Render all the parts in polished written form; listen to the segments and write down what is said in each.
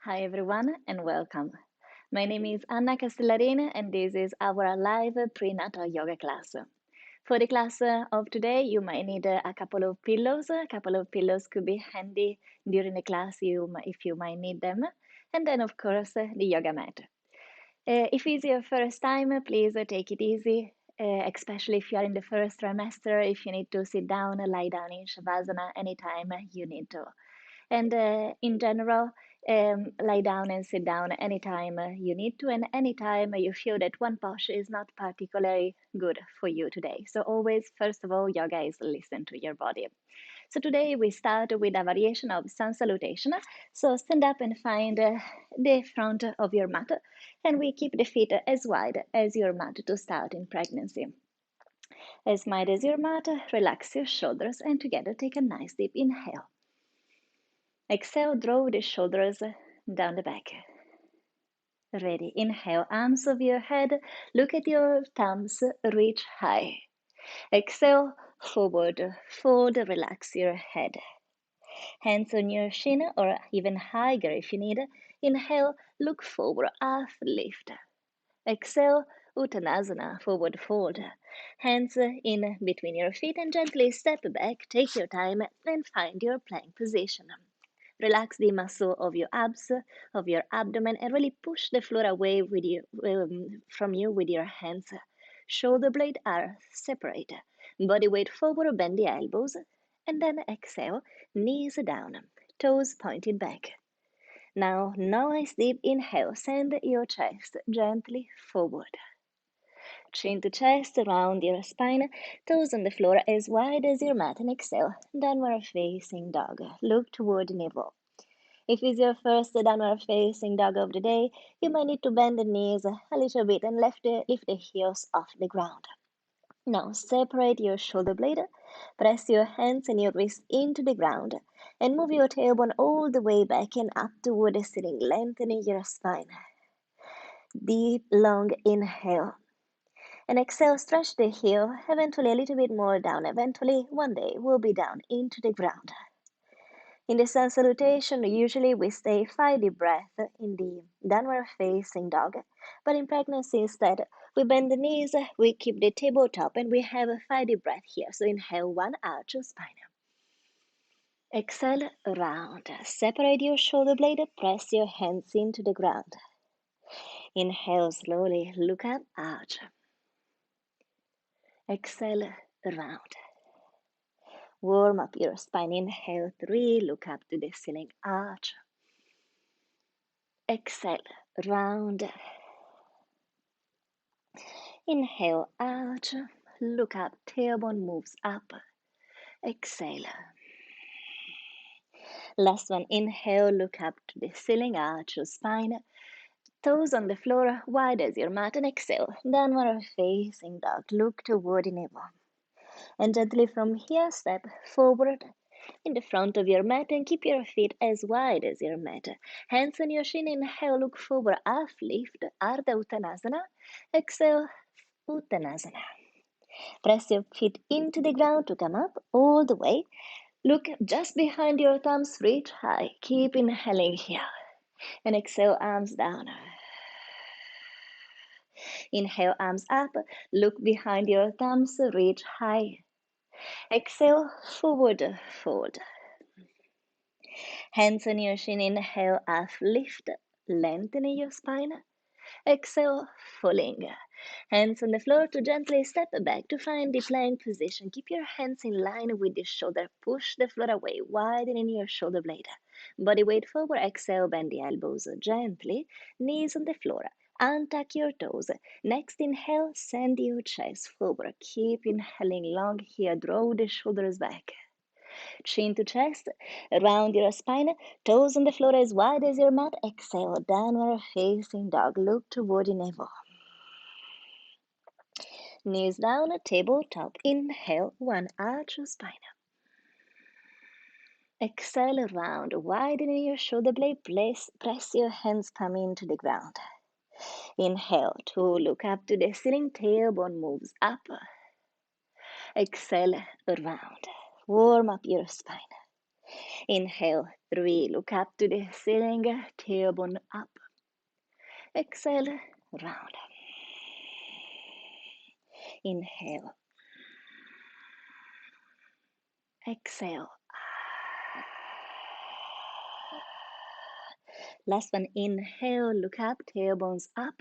Hi everyone and welcome. My name is Anna Castellarin and this is our live prenatal yoga class. For the class of today, you might need a couple of pillows. A couple of pillows could be handy during the class if you might need them. And then, of course, the yoga mat. If it's your first time, please take it easy, especially if you are in the first trimester. If you need to sit down, lie down in Shavasana anytime you need to. And in general, lie down and sit down anytime you need to, and anytime you feel that one posture is not particularly good for you today. So, always, first of all, yoga is listen to your body. So, today we start with a variation of sun salutation. So, stand up and find the front of your mat, and we keep the feet as wide as your mat to start in pregnancy. As wide as your mat, relax your shoulders, and together take a nice deep inhale. Exhale, draw the shoulders down the back. Ready. Inhale, arms over your head. Look at your thumbs, reach high. Exhale, forward, fold, relax your head. Hands on your shin or even higher if you need. Inhale, look forward, half lift. Exhale, Uttanasana, forward fold. Hands in between your feet and gently step back. Take your time and find your plank position. Relax the muscle of your abs, of your abdomen, and really push the floor away from you with your hands. Shoulder blades are separate. Body weight forward, bend the elbows, and then exhale, knees down, toes pointed back. Now, nice deep inhale, send your chest gently forward. Chin to chest, round your spine, toes on the floor as wide as your mat, and exhale, downward facing dog. Look toward navel. If it's your first downward facing dog of the day, you might need to bend the knees a little bit and lift the heels off the ground. Now separate your shoulder blade, press your hands and your wrists into the ground, and move your tailbone all the way back and up toward the ceiling, lengthening your spine. Deep, long inhale. And exhale, stretch the heel, eventually a little bit more down. Eventually, one day, we'll be down into the ground. In the sun salutation, usually we stay 5 deep breaths in the downward facing dog, but in pregnancy instead, we bend the knees, we keep the tabletop, and we have a 5 deep breath here. So inhale, one, arch your spine. Exhale, round. Separate your shoulder blade, press your hands into the ground. Inhale slowly, look up, arch. Exhale, round. Warm up your spine. Inhale, 3, look up to the ceiling, arch. Exhale, round. Inhale, arch. Look up, tailbone moves up. Exhale. Last one, inhale, look up to the ceiling, arch your spine. Toes on the floor, wide as your mat, and exhale. Downward facing dog, look toward the navel. And gently from here, step forward in the front of your mat and keep your feet as wide as your mat. Hands on your shin, inhale, look forward, half lift, Ardha Uttanasana. Exhale, Uttanasana. Press your feet into the ground to come up all the way. Look just behind your thumbs, reach high. Keep inhaling here. And exhale, arms down. Inhale, arms up. Look behind your thumbs, reach high. Exhale, forward fold. Hands on your shin, inhale, half lift, lengthening your spine. Exhale, falling. Hands on the floor to gently step back to find the plank position. Keep your hands in line with the shoulder. Push the floor away, widening your shoulder blade. Body weight forward, exhale, bend the elbows gently. Knees on the floor. Untuck your toes. Next inhale, send your chest forward. Keep inhaling long here. Draw the shoulders back. Chin to chest, round your spine, toes on the floor as wide as your mat. Exhale, downward facing dog. Look toward the navel. Knees down, tabletop. Inhale, one, arch your spine. Exhale, round, widening your shoulder blade. Press your hands palm into the ground. Inhale, 2, look up to the ceiling. Tailbone moves up. Exhale, round. Warm up your spine. Inhale, 3, look up to the ceiling, tailbone up. Exhale, round. Inhale. Exhale. Last one, inhale, look up, tailbones up.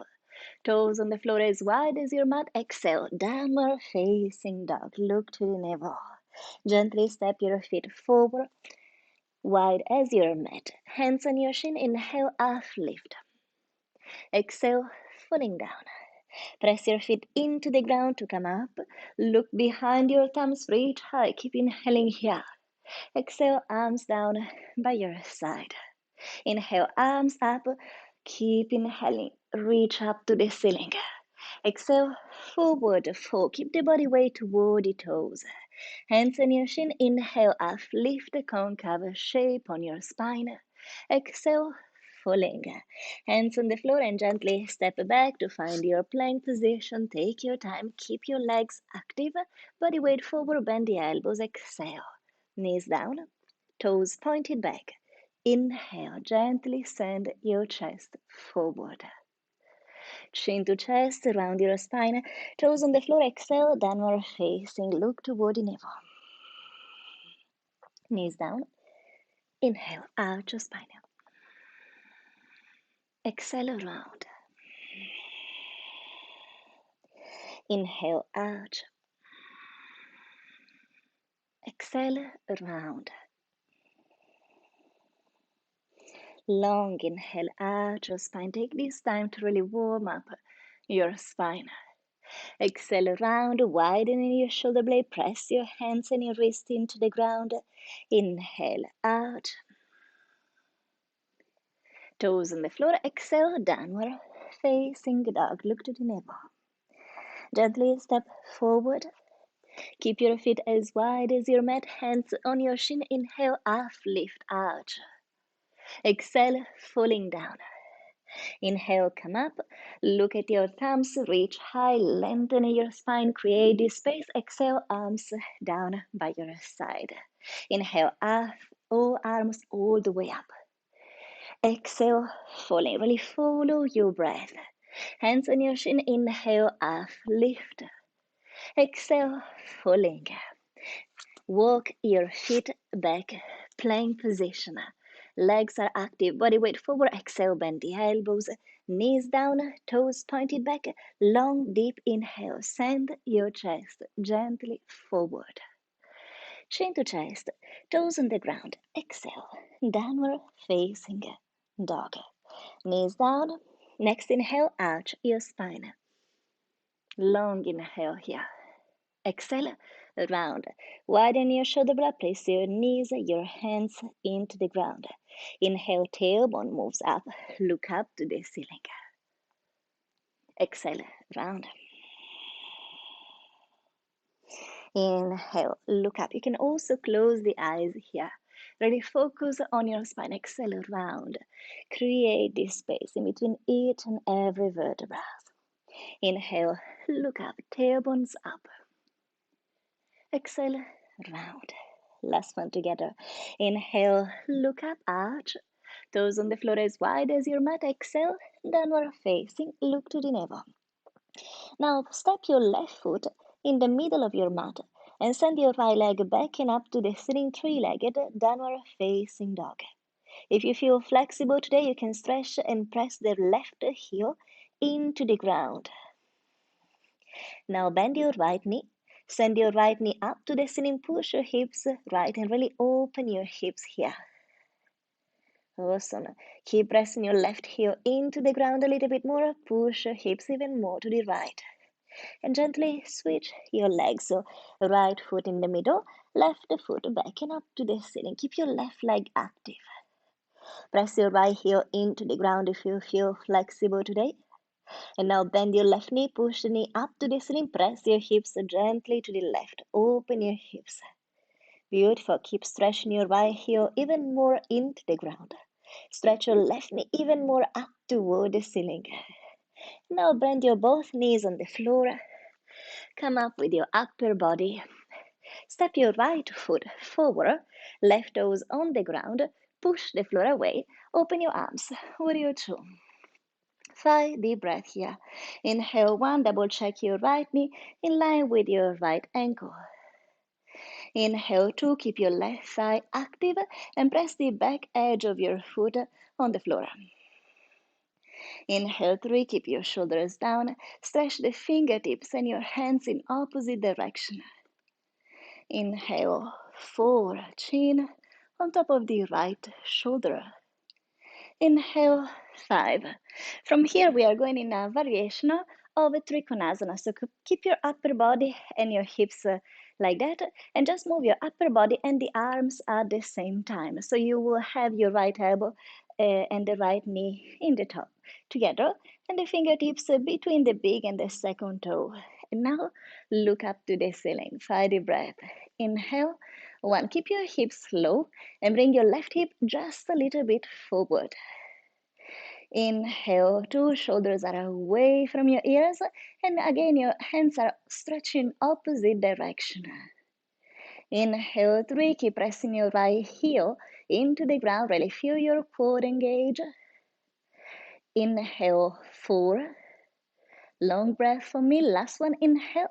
Toes on the floor as wide as your mat. Exhale, downward facing dog. Look to the navel. Gently step your feet forward, wide as your mat. Hands on your shin. Inhale, half lift. Exhale, falling down. Press your feet into the ground to come up. Look behind your thumbs, reach high. Keep inhaling here. Exhale, arms down by your side. Inhale, arms up. Keep inhaling. Reach up to the ceiling. Exhale, forward fold. Keep the body weight toward the toes. Hands on your shin. Inhale, up. Lift the concave shape on your spine. Exhale, falling. Hands on the floor and gently step back to find your plank position. Take your time. Keep your legs active. Body weight forward. Bend the elbows. Exhale. Knees down. Toes pointed back. Inhale, gently send your chest forward. Chin to chest, round your spine. Toes on the floor, exhale, downward facing. Look toward the navel. Knees down. Inhale, arch your spine. Exhale, round. Inhale, arch. Exhale, round. Long inhale, arch your spine. Take this time to really warm up your spine. Exhale, round, widen your shoulder blade. Press your hands and your wrist into the ground. Inhale, out. Toes on the floor. Exhale, downward facing dog. Look to the navel. Gently step forward. Keep your feet as wide as your mat. Hands on your shin. Inhale, half lift, arch. Exhale, falling down. Inhale, come up. Look at your thumbs. Reach high. Lengthen your spine. Create this space. Exhale, arms down by your side. Inhale, up. All arms all the way up. Exhale, falling. Really follow your breath. Hands on your shin. Inhale, up. Lift. Exhale, falling. Walk your feet back. Plank position. Legs are active, body weight forward. Exhale, bend the elbows, knees down, toes pointed back. Long, deep inhale. Send your chest gently forward. Chin to chest, toes on the ground. Exhale, downward facing dog. Knees down. Next inhale, arch your spine. Long inhale here. Exhale, round. Widen your shoulder blade. Place your knees, your hands into the ground. Inhale, tailbone moves up. Look up to the ceiling. Exhale, round. Inhale, look up. You can also close the eyes here. Really focus on your spine. Exhale, round. Create this space in between each and every vertebra. Inhale, look up. Tailbones up. Exhale, round. Last one together. Inhale, look up, arch. Toes on the floor as wide as your mat. Exhale, downward facing. Look to the navel. Now step your left foot in the middle of your mat and send your right leg back and up to the sitting three-legged downward facing dog. If you feel flexible today, you can stretch and press the left heel into the ground. Now bend your right knee. Send your right knee up to the ceiling. Push your hips right and really open your hips here. Awesome. Keep pressing your left heel into the ground a little bit more. Push your hips even more to the right. And gently switch your legs. So right foot in the middle, left foot back and up to the ceiling. Keep your left leg active. Press your right heel into the ground if you feel flexible today. And now bend your left knee, push the knee up to the ceiling, press your hips gently to the left, open your hips. Beautiful, keep stretching your right heel even more into the ground. Stretch your left knee even more up toward the ceiling. Now bend your both knees on the floor, come up with your upper body. Step your right foot forward, left toes on the ground, push the floor away, open your arms, warrior two. 5 deep breath here. Inhale 1, double check your right knee in line with your right ankle. Inhale 2, keep your left thigh active and press the back edge of your foot on the floor. Inhale 3, keep your shoulders down, stretch the fingertips and your hands in opposite direction. Inhale 4, chin on top of the right shoulder. Inhale 5. From here we are going in a variation of a Trikonasana. So keep your upper body and your hips like that, and just move your upper body and the arms at the same time. So you will have your right elbow and the right knee in the top together, and the fingertips between the big and the second toe. And now look up to the ceiling. 5 deep breath. Inhale 1. Keep your hips low and bring your left hip just a little bit forward. Inhale 2, shoulders are away from your ears, and again your hands are stretching opposite direction. Inhale 3, keep pressing your right heel into the ground, really feel your quad engage. Inhale 4, long breath for me, last one, inhale.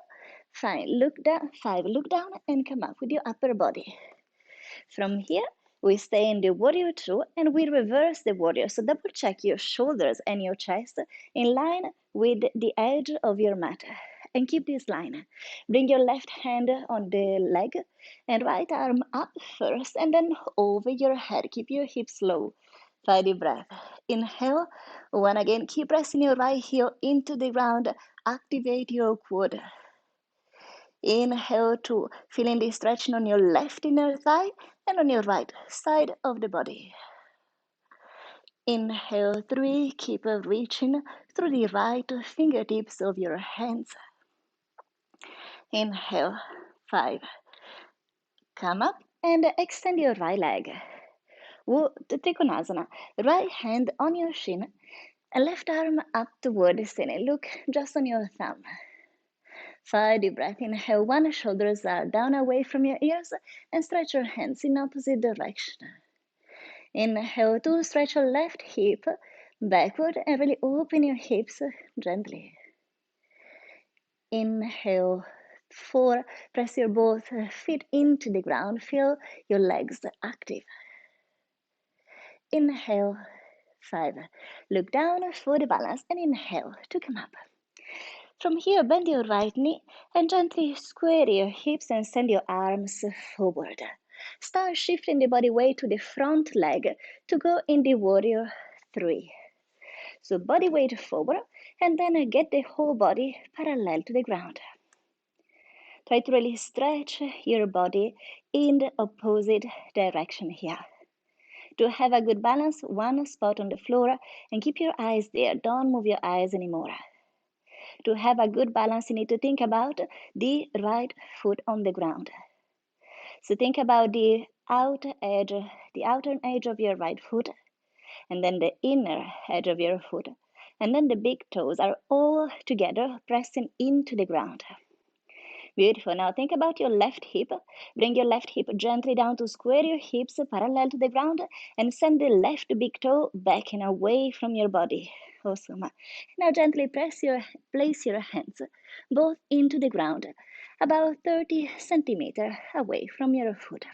5, look down, and come up with your upper body. From here, we stay in the warrior two and we reverse the warrior. So double check your shoulders and your chest in line with the edge of your mat. And keep this line. Bring your left hand on the leg and right arm up first and then over your head. Keep your hips low. 5 deep breath. Inhale. 1 again. Keep pressing your right heel into the ground. Activate your quad. Inhale 2, feeling the stretching on your left inner thigh and on your right side of the body. Inhale 3, keep reaching through the right fingertips of your hands. Inhale 5, come up and extend your right leg. Trikonasana, right hand on your shin and left arm up toward the ceiling. Look just on your thumb. 5 deep breath. Inhale 1, shoulders are down away from your ears and stretch your hands in opposite direction. Inhale 2, stretch your left hip backward and really open your hips gently. Inhale 4, press your both feet into the ground, feel your legs active. Inhale 5, look down for the balance and inhale to come up. From here, bend your right knee and gently square your hips and send your arms forward. Start shifting the body weight to the front leg to go in the warrior 3. So body weight forward and then get the whole body parallel to the ground. Try to really stretch your body in the opposite direction here. To have a good balance, one spot on the floor and keep your eyes there. Don't move your eyes anymore. To have a good balance, you need to think about the right foot on the ground. So think about the outer edge of your right foot, and then the inner edge of your foot, and then the big toes are all together pressing into the ground. Beautiful. Now think about your left hip. Bring your left hip gently down to square your hips parallel to the ground and send the left big toe back and away from your body. Awesome. Now gently place your hands both into the ground, about 30 centimeters away from your foot.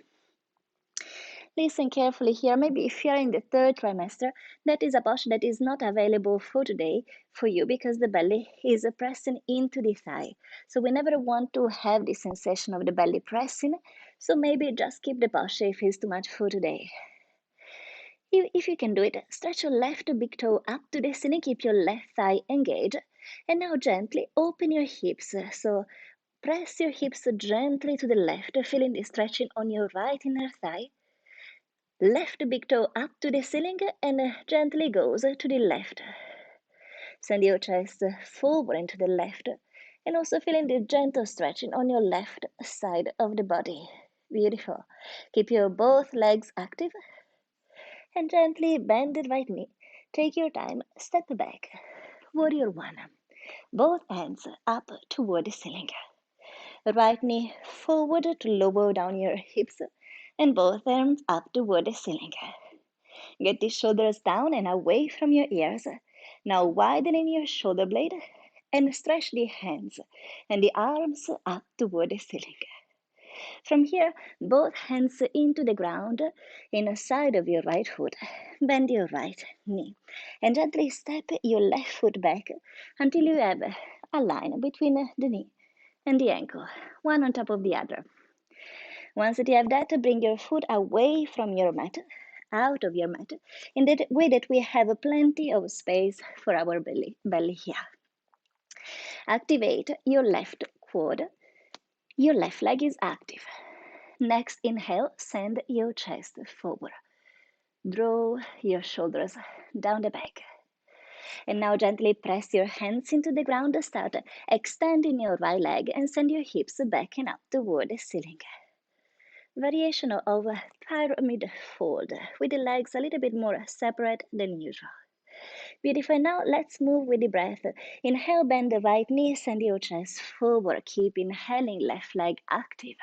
Listen carefully here. Maybe if you're in the third trimester, that is a posture that is not available for today for you because the belly is pressing into the thigh. So we never want to have the sensation of the belly pressing. So maybe just keep the posture if it's too much for today. If you can do it, stretch your left big toe up to the ceiling, keep your left thigh engaged. And now gently open your hips. So press your hips gently to the left, feeling the stretching on your right inner thigh. Left big toe up to the ceiling and gently goes to the left. Send your chest forward into the left and also feeling the gentle stretching on your left side of the body. Beautiful. Keep your both legs active and gently bend the right knee. Take your time, step back. Warrior 1. Both hands up toward the ceiling. Right knee forward to lower down your hips and both arms up toward the ceiling. Get the shoulders down and away from your ears. Now widen your shoulder blade and stretch the hands and the arms up toward the ceiling. From here, both hands into the ground, in the side of your right foot. Bend your right knee and gently step your left foot back until you have a line between the knee and the ankle, one on top of the other. Once that you have that, bring your foot away from your mat, out of your mat, in that way that we have plenty of space for our belly here. Activate your left quad. Your left leg is active. Next inhale, send your chest forward. Draw your shoulders down the back. And now gently press your hands into the ground. Start extending your right leg and send your hips back and up toward the ceiling. Variation of pyramid fold with the legs a little bit more separate than usual. Beautiful. Now let's move with the breath. Inhale, bend the right knee, send your chest forward. Keep inhaling, left leg active.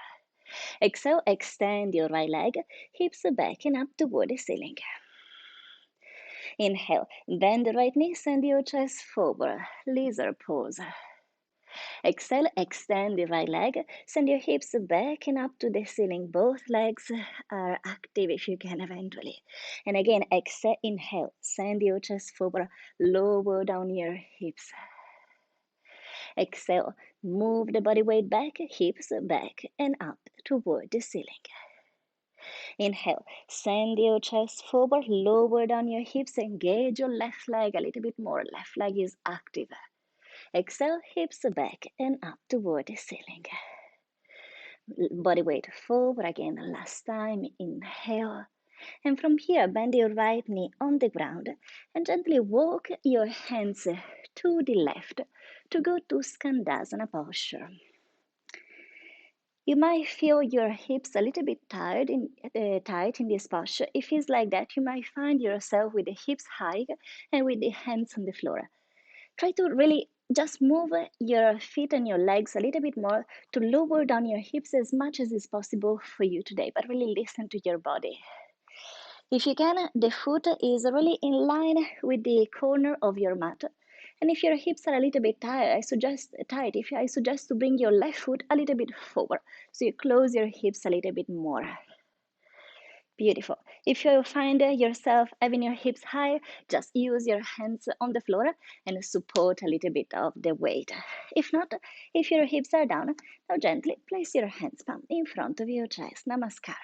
Exhale, extend your right leg, hips back and up toward the ceiling. Inhale, bend the right knee, send your chest forward, lizard pose. Exhale, extend the right leg, send your hips back and up to the ceiling. Both legs are active if you can eventually. And again, exhale, inhale, send your chest forward, lower down your hips. Exhale, move the body weight back, hips back and up toward the ceiling. Inhale, send your chest forward, lower down your hips, engage your left leg a little bit more. Left leg is active. Exhale, hips back and up toward the ceiling. Body weight forward again, last time. Inhale. And from here, bend your right knee on the ground and gently walk your hands to the left to go to Skandasana posture. You might feel your hips a little bit tight in this posture. If it's like that, you might find yourself with the hips high and with the hands on the floor. Try to really just move your feet and your legs a little bit more to lower down your hips as much as is possible for you today, but really listen to your body. If you can, the foot is really in line with the corner of your mat. And if your hips are a little bit tight, I suggest to bring your left foot a little bit forward. So you close your hips a little bit more. Beautiful. If you find yourself having your hips high, just use your hands on the floor and support a little bit of the weight. If not, if your hips are down, now gently place your hands palm in front of your chest. Namaskar.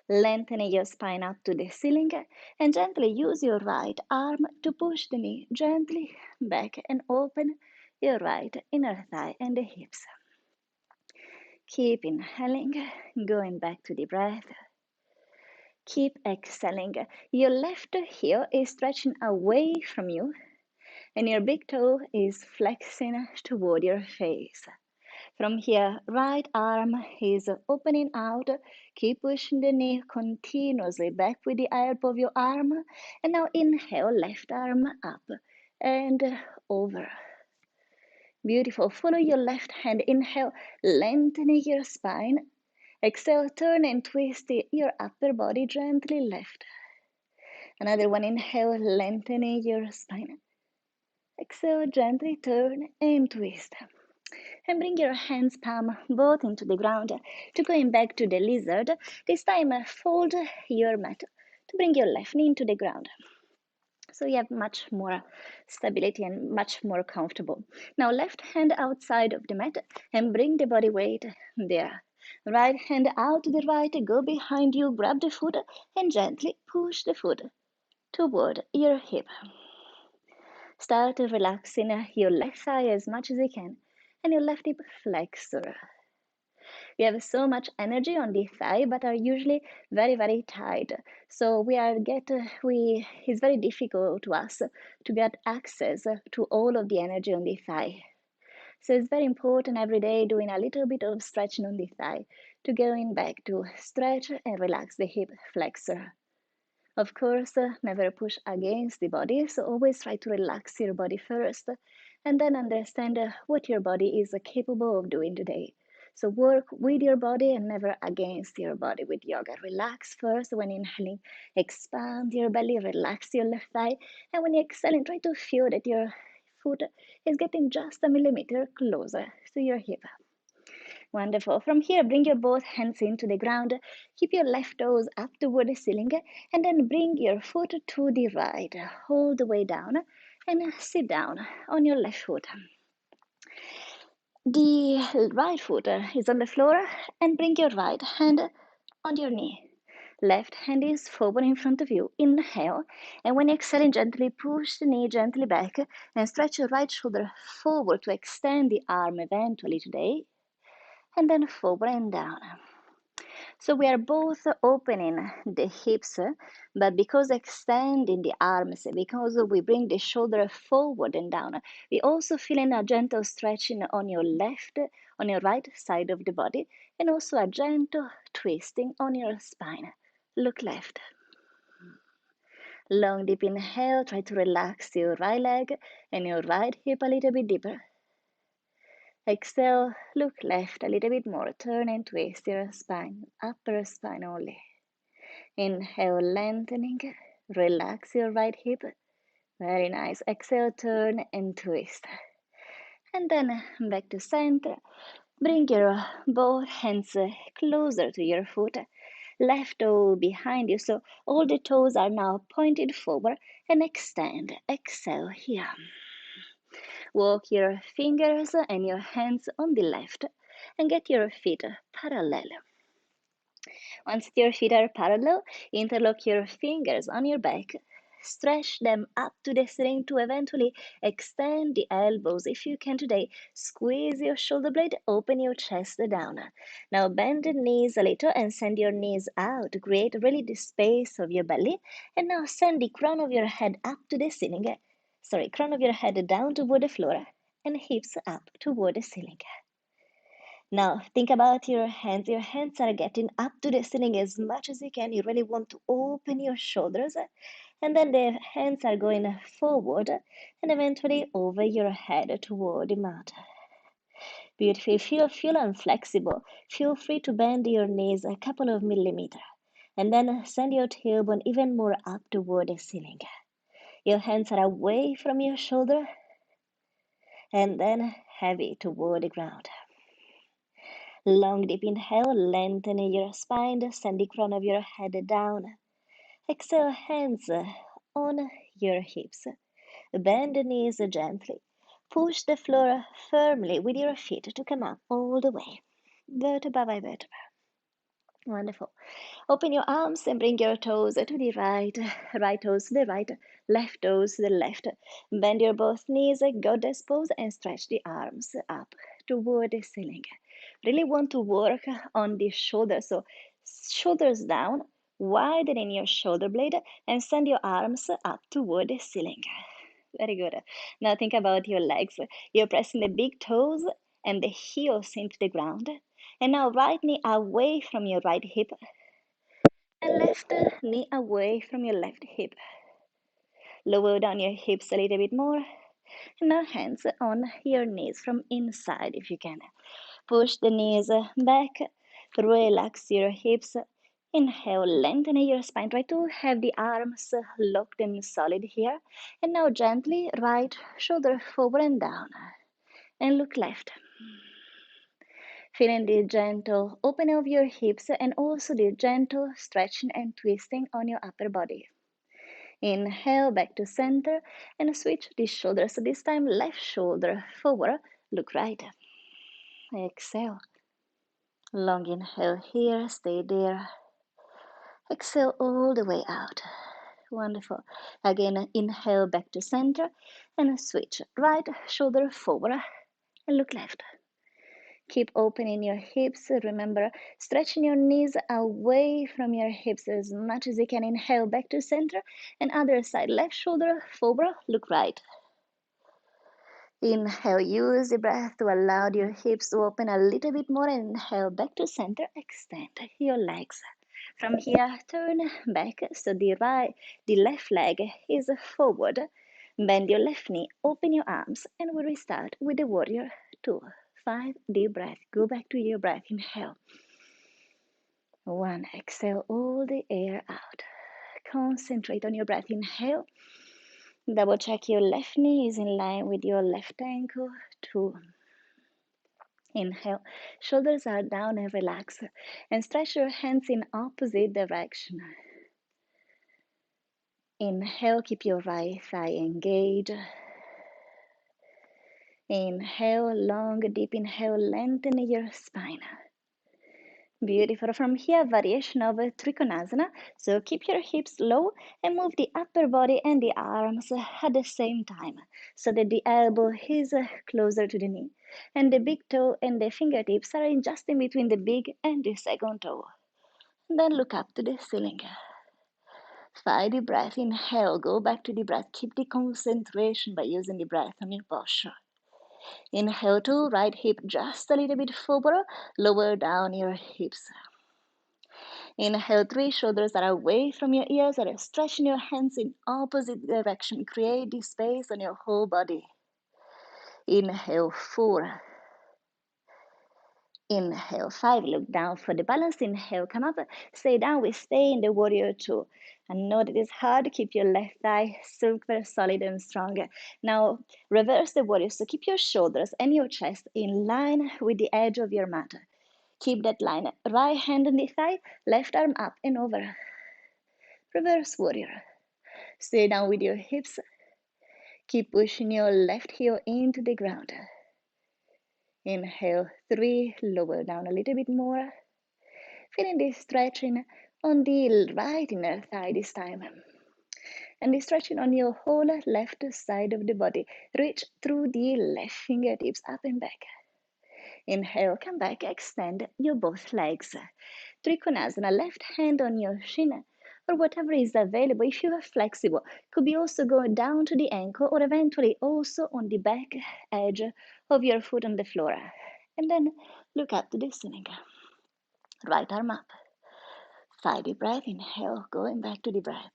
Lengthening your spine up to the ceiling and gently use your right arm to push the knee gently back and open your right inner thigh and the hips. Keep inhaling, going back to the breath. Keep exhaling. Your left heel is stretching away from you and your big toe is flexing toward your face. From here, right arm is opening out. Keep pushing the knee continuously back with the elbow of your arm. And now inhale, left arm up and over. Beautiful. Follow your left hand. Inhale, lengthening your spine. Exhale, turn and twist your upper body gently left. Another one, inhale, lengthening your spine. Exhale, gently turn and twist. And bring your hands palm both into the ground to going back to the lizard. This time fold your mat to bring your left knee into the ground. So you have much more stability and much more comfortable. Now left hand outside of the mat and bring the body weight there. Right hand out to the right, go behind you, grab the foot and gently push the foot toward your hip. Start relaxing your left thigh as much as you can and your left hip flexor. We have so much energy on the thigh, but are usually very, very tight. So it's very difficult to us to get access to all of the energy on the thigh. So it's very important every day doing a little bit of stretching on the thigh to going back to stretch and relax the hip flexor. Of course, never push against the body, so always try to relax your body first And then understand what your body is capable of doing today. So work with your body and never against your body with yoga. Relax first when inhaling, expand your belly, relax your left thigh, and when you exhale, try to feel that your foot is getting just a millimeter closer to your hip. Wonderful. From here, bring your both hands into the ground. Keep your left toes up toward the ceiling, and then bring your foot to the right. Hold the way down and sit down on your left foot. The right foot is on the floor, and bring your right hand on your knee. Left hand is forward in front of you. Inhale, and when exhaling, gently push the knee gently back and stretch your right shoulder forward to extend the arm eventually today, and then forward and down. So we are both opening the hips, but because extending the arms, because we bring the shoulder forward and down, we also feeling a gentle stretching on your left, on your right side of the body, and also a gentle twisting on your spine. Look left. Long deep inhale, try to relax your right leg and your right hip a little bit deeper. Exhale, look left a little bit more, turn and twist your spine, upper spine only. Inhale, lengthening, relax your right hip. Very nice. Exhale, turn and twist. And then back to center. Bring your both hands closer to your foot. Left toe behind you, so all the toes are now pointed forward and extend. Exhale here. Walk your fingers and your hands on the left and get your feet parallel. Once your feet are parallel, interlock your fingers on your back. Stretch them up to the ceiling to eventually extend the elbows if you can today. Squeeze your shoulder blade, open your chest down. Now bend the knees a little and send your knees out to create really the space of your belly. And now send the crown of your head up to the ceiling. Crown of your head down toward the floor and hips up toward the ceiling. Now, think about your hands. Your hands are getting up to the ceiling as much as you can. You really want to open your shoulders. And then the hands are going forward and eventually over your head toward the mat. Beautiful. Feel unflexible. Feel free to bend your knees a couple of millimeters. And then send your tailbone even more up toward the ceiling. Your hands are away from your shoulder and then heavy toward the ground. Long deep inhale, lengthen your spine, send the crown of your head down. Exhale, hands on your hips. Bend the knees gently. Push the floor firmly with your feet to come up all the way, vertebra by vertebra. Wonderful. Open your arms and bring your toes to the right, right toes to the right, left toes to the left. Bend your both knees, goddess pose, and stretch the arms up toward the ceiling. Really want to work on the shoulders. So shoulders down, widen your shoulder blade, and send your arms up toward the ceiling. Very good. Now think about your legs. You're pressing the big toes and the heels into the ground. And now right knee away from your right hip and left knee away from your left hip. Lower down your hips a little bit more. And now hands on your knees from inside if you can. Push the knees back. Relax your hips. Inhale, lengthen your spine. Try to have the arms locked and solid here. And now gently right shoulder forward and down. And look left. Feeling the gentle opening of your hips and also the gentle stretching and twisting on your upper body. Inhale back to center and switch the shoulders. So this time left shoulder forward, look right. Exhale. Long inhale here, stay there. Exhale all the way out. Wonderful. Again, inhale back to center and switch. Right shoulder forward and look left. Keep opening your hips. Remember, stretching your knees away from your hips as much as you can. Inhale back to center and other side. Left shoulder forward, look right. Inhale, use the breath to allow your hips to open a little bit more. Inhale back to center, extend your legs. From here, turn back so the left leg is forward. Bend your left knee, open your arms, and we'll restart with the warrior 2. 5 deep breaths. Go back to your breath. Inhale. 1. Exhale all the air out. Concentrate on your breath. Inhale. Double check your left knee is in line with your left ankle. 2. Inhale. Shoulders are down and relax. And stretch your hands in opposite direction. Inhale, keep your right thigh engaged. Inhale, long, deep inhale, lengthen your spine. Beautiful. From here, variation of Trikonasana. So keep your hips low and move the upper body and the arms at the same time so that the elbow is closer to the knee. And the big toe and the fingertips are just in between the big and the second toe. And then look up to the ceiling. 5 deep breath. Inhale, go back to the breath. Keep the concentration by using the breath on your posture. Inhale 2, right hip just a little bit forward, lower down your hips. Inhale 3, shoulders are away from your ears, are stretching your hands in opposite direction. Create this space on your whole body. Inhale 4. Inhale 5, look down for the balance. Inhale, come up, stay down, we stay in the warrior 2. I know that it's hard, keep your left thigh super solid and strong. Now reverse the warrior, so keep your shoulders and your chest in line with the edge of your mat. Keep that line. Right hand on the thigh, left arm up and over. Reverse warrior. Stay down with your hips. Keep pushing your left heel into the ground. Inhale 3, lower down a little bit more. Feeling this stretching on the right inner thigh this time. And the stretching on your whole left side of the body. Reach through the left fingertips up and back. Inhale, come back, extend your both legs. Trikonasana, left hand on your shin or whatever is available if you are flexible. Could be also going down to the ankle or eventually also on the back edge of your foot on the floor. And then look up to the ceiling. Right arm up. 5 deep breath. Inhale, going back to the breath.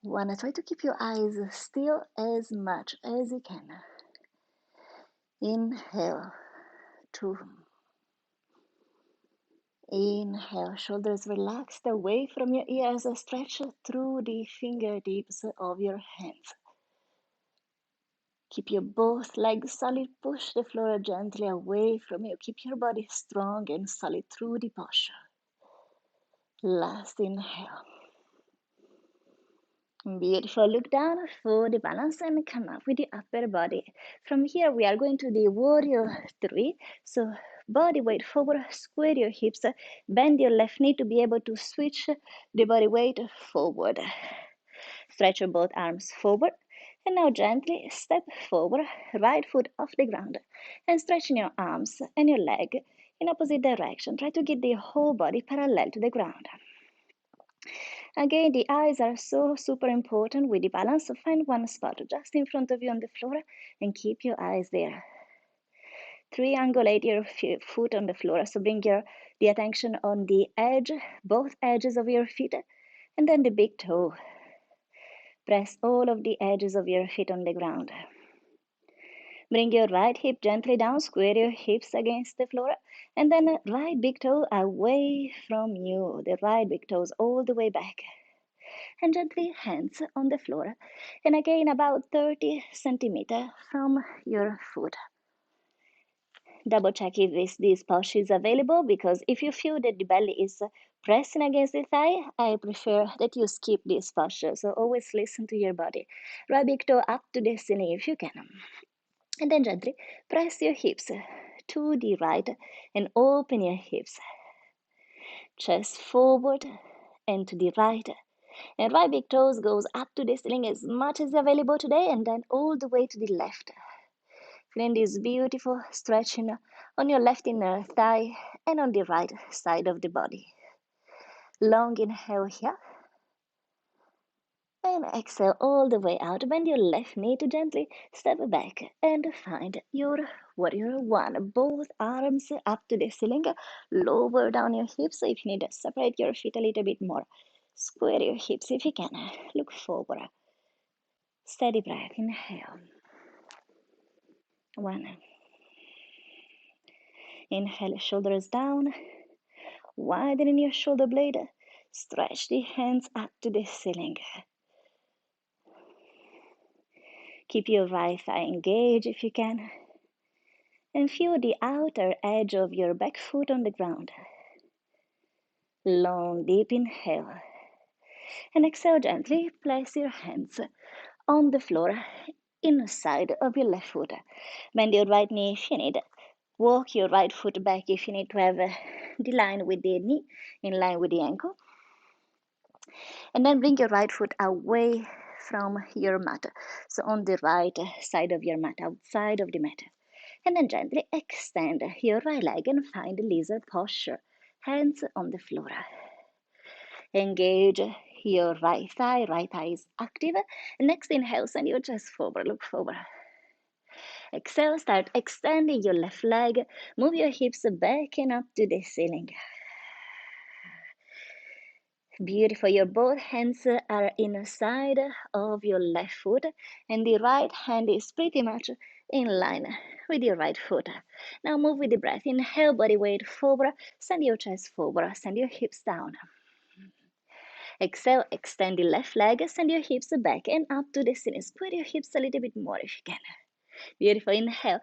1. Try to keep your eyes still as much as you can. Inhale. 2. Inhale, shoulders relaxed away from your ears, stretch through the fingertips of your hands. Keep your both legs solid, push the floor gently away from you. Keep your body strong and solid through the posture. Last inhale. Beautiful. Look down for the balance and come up with the upper body. From here, we are going to the warrior 3. So body weight forward, square your hips, bend your left knee to be able to switch the body weight forward. Stretch your both arms forward. And now gently step forward, right foot off the ground. And stretching your arms and your leg in opposite direction. Try to get the whole body parallel to the ground. Again, the eyes are so super important with the balance, so find one spot just in front of you on the floor and keep your eyes there. Triangulate your foot on the floor, so bring the attention on the edge, both edges of your feet, and then the big toe. Press all of the edges of your feet on the ground. Bring your right hip gently down, square your hips against the floor, and then right big toe away from you, the right big toes all the way back. And gently hands on the floor, and again about 30 centimeters from your foot. Double check if this posture is available, because if you feel that the belly is pressing against the thigh, I prefer that you skip this posture. So always listen to your body. Right big toe up to the ceiling if you can. And then gently press your hips to the right and open your hips. Chest forward and to the right. And right big toes goes up to the ceiling as much as available today, and then all the way to the left. Feeling this beautiful stretching on your left inner thigh and on the right side of the body. Long inhale here. And exhale all the way out. Bend your left knee to gently step back and find your warrior 1. Both arms up to the ceiling. Lower down your hips. So if you need to separate your feet a little bit more, square your hips if you can. Look forward. Steady breath. Inhale. 1. Inhale, shoulders down. Widen your shoulder blade. Stretch the hands up to the ceiling. Keep your right thigh engaged if you can. And feel the outer edge of your back foot on the ground. Long, deep inhale. And exhale gently. Place your hands on the floor inside of your left foot. Bend your right knee if you need. Walk your right foot back if you need to have the line with the knee in line with the ankle. And then bring your right foot away from your mat. So on the right side of your mat, outside of the mat. And then gently extend your right leg and find lizard posture. Hands on the floor. Engage your right thigh is active. Next inhale, send your chest forward, look forward. Exhale, start extending your left leg. Move your hips back and up to the ceiling. Beautiful. Your both hands are inside of your left foot, and the right hand is pretty much in line with your right foot. Now move with the breath. Inhale, body weight forward. Send your chest forward. Send your hips down. Exhale, extend the left leg. Send your hips back and up to the ceiling. Square your hips a little bit more if you can. Beautiful. Inhale.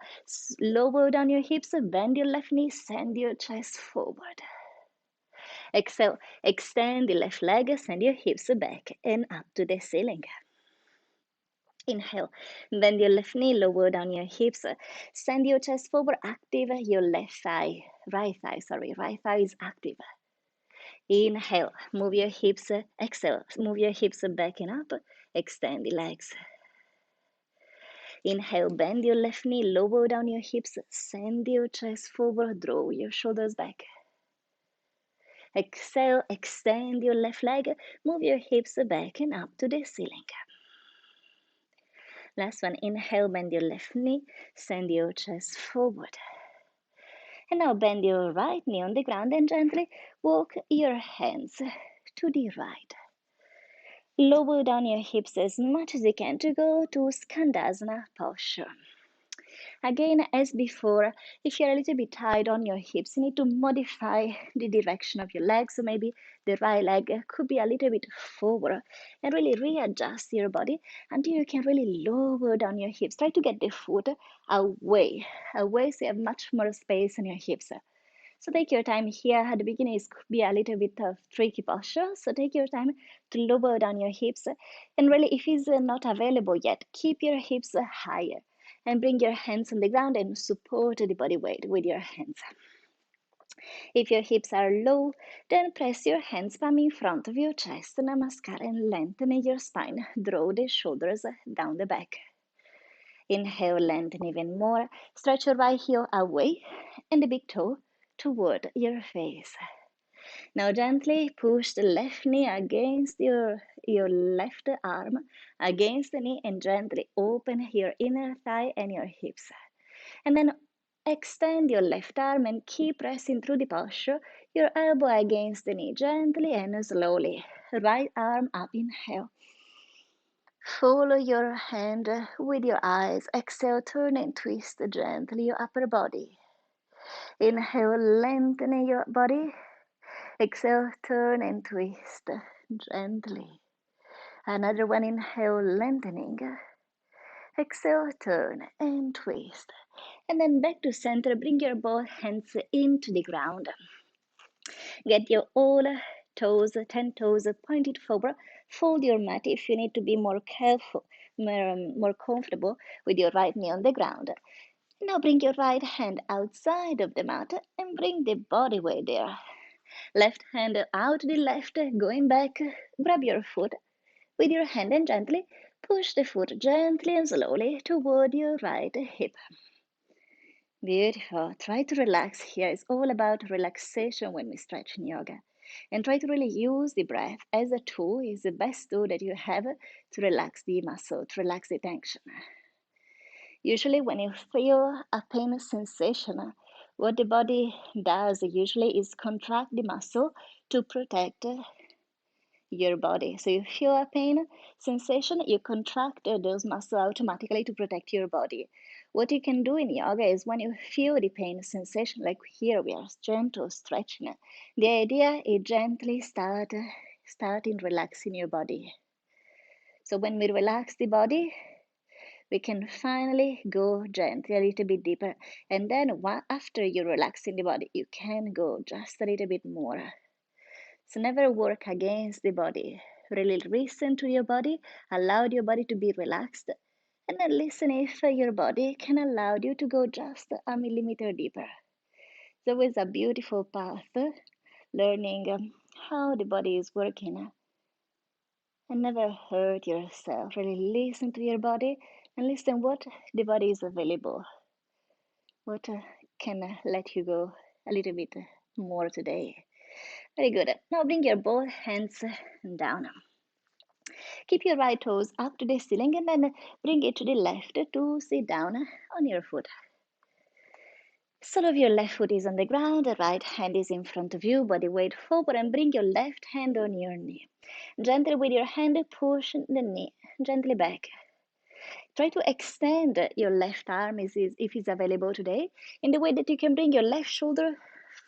Lower down your hips. Bend your left knee. Send your chest forward. Exhale, extend the left leg, send your hips back and up to the ceiling. Inhale, bend your left knee, lower down your hips, send your chest forward, active your right thigh is active. Inhale, move your hips, exhale, move your hips back and up, extend the legs. Inhale, bend your left knee, lower down your hips, send your chest forward, draw your shoulders back. Exhale, extend your left leg, move your hips back and up to the ceiling. Last one, inhale, bend your left knee, send your chest forward. And now bend your right knee on the ground and gently walk your hands to the right. Lower down your hips as much as you can to go to Skandasana posture. Again, as before, if you're a little bit tight on your hips, you need to modify the direction of your legs. So maybe the right leg could be a little bit forward and really readjust your body until you can really lower down your hips. Try to get the foot away so you have much more space on your hips. So take your time here. At the beginning, it could be a little bit of tricky posture. So take your time to lower down your hips. And really, if it's not available yet, keep your hips higher and bring your hands on the ground and support the body weight with your hands. If your hips are low, then press your hands palm in front of your chest, Namaskar, and lengthen your spine. Draw the shoulders down the back. Inhale, lengthen even more. Stretch your right heel away and the big toe toward your face. Now gently push the left knee against your left arm, against the knee, and gently open your inner thigh and your hips. And then extend your left arm and keep pressing through the posture, your elbow against the knee, gently and slowly. Right arm up, inhale. Follow your hand with your eyes. Exhale, turn and twist gently your upper body. Inhale, lengthen your body. Exhale, turn and twist gently. Another one, inhale, lengthening. Exhale, turn and twist. And then back to center, bring your both hands into the ground. Get your all toes, 10 toes pointed forward. Fold your mat if you need to be more careful, more comfortable with your right knee on the ground. Now bring your right hand outside of the mat and bring the body weight there. Left hand out to the left, going back. Grab your foot with your hand and gently push the foot gently and slowly toward your right hip. Beautiful. Try to relax here. It's all about relaxation when we stretch in yoga. And try to really use the breath as a tool. It's the best tool that you have to relax the muscle, to relax the tension. Usually when you feel a pain sensation, what the body does usually is contract the muscle to protect your body. So you feel a pain sensation, you contract those muscles automatically to protect your body. What you can do in yoga is when you feel the pain sensation, like here we are gentle stretching. The idea is gently starting relaxing your body. So when we relax the body, we can finally go gently a little bit deeper. And then after you relax in the body, you can go just a little bit more. So never work against the body. Really listen to your body, allow your body to be relaxed, and then listen if your body can allow you to go just a millimeter deeper. So it's a beautiful path, learning how the body is working. And never hurt yourself. Really listen to your body and listen what the body is available. What can let you go a little bit more today. Very good. Now bring your both hands down. Keep your right toes up to the ceiling and then bring it to the left to sit down on your foot. Sole of your left foot is on the ground, the right hand is in front of you, body weight forward and bring your left hand on your knee. Gently with your hand push the knee gently back. Try to extend your left arm if it's available today in the way that you can bring your left shoulder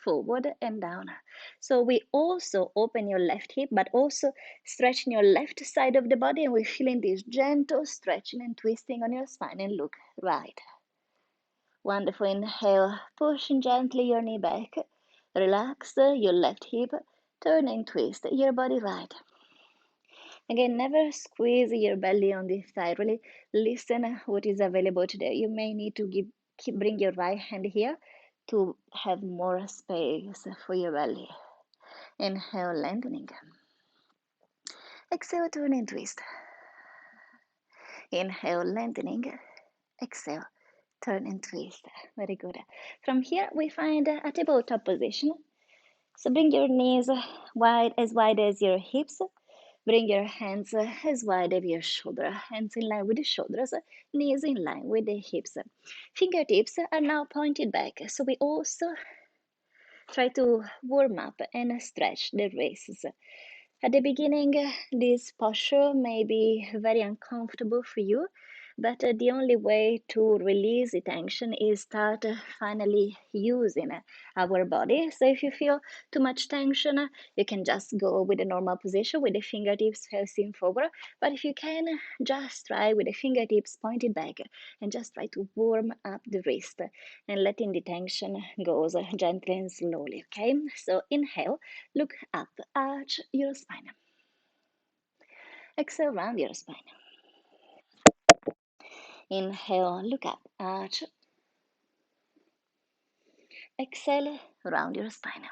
forward and down. So we also open your left hip, but also stretching your left side of the body, and we're feeling this gentle stretching and twisting on your spine and look right. Wonderful. Inhale, pushing gently your knee back. Relax your left hip, turn and twist your body right. Again, never squeeze your belly on this side. Really listen what is available today. You may need to bring your right hand here to have more space for your belly. Inhale, lengthening. Exhale, turn and twist. Inhale, lengthening. Exhale, turn and twist. Very good. From here, we find a tabletop position. So bring your knees as wide as your hips. Bring your hands as wide as your shoulder, hands in line with the shoulders, knees in line with the hips. Fingertips are now pointed back, so we also try to warm up and stretch the wrists. At the beginning, this posture may be very uncomfortable for you, but the only way to release the tension is start finally using our body. So if you feel too much tension, you can just go with a normal position with the fingertips facing forward. But if you can, just try with the fingertips pointed back and just try to warm up the wrist and letting the tension goes gently and slowly. Okay, so inhale, look up, arch your spine. Exhale, round your spine. Inhale, look up, arch. Exhale, round your spine.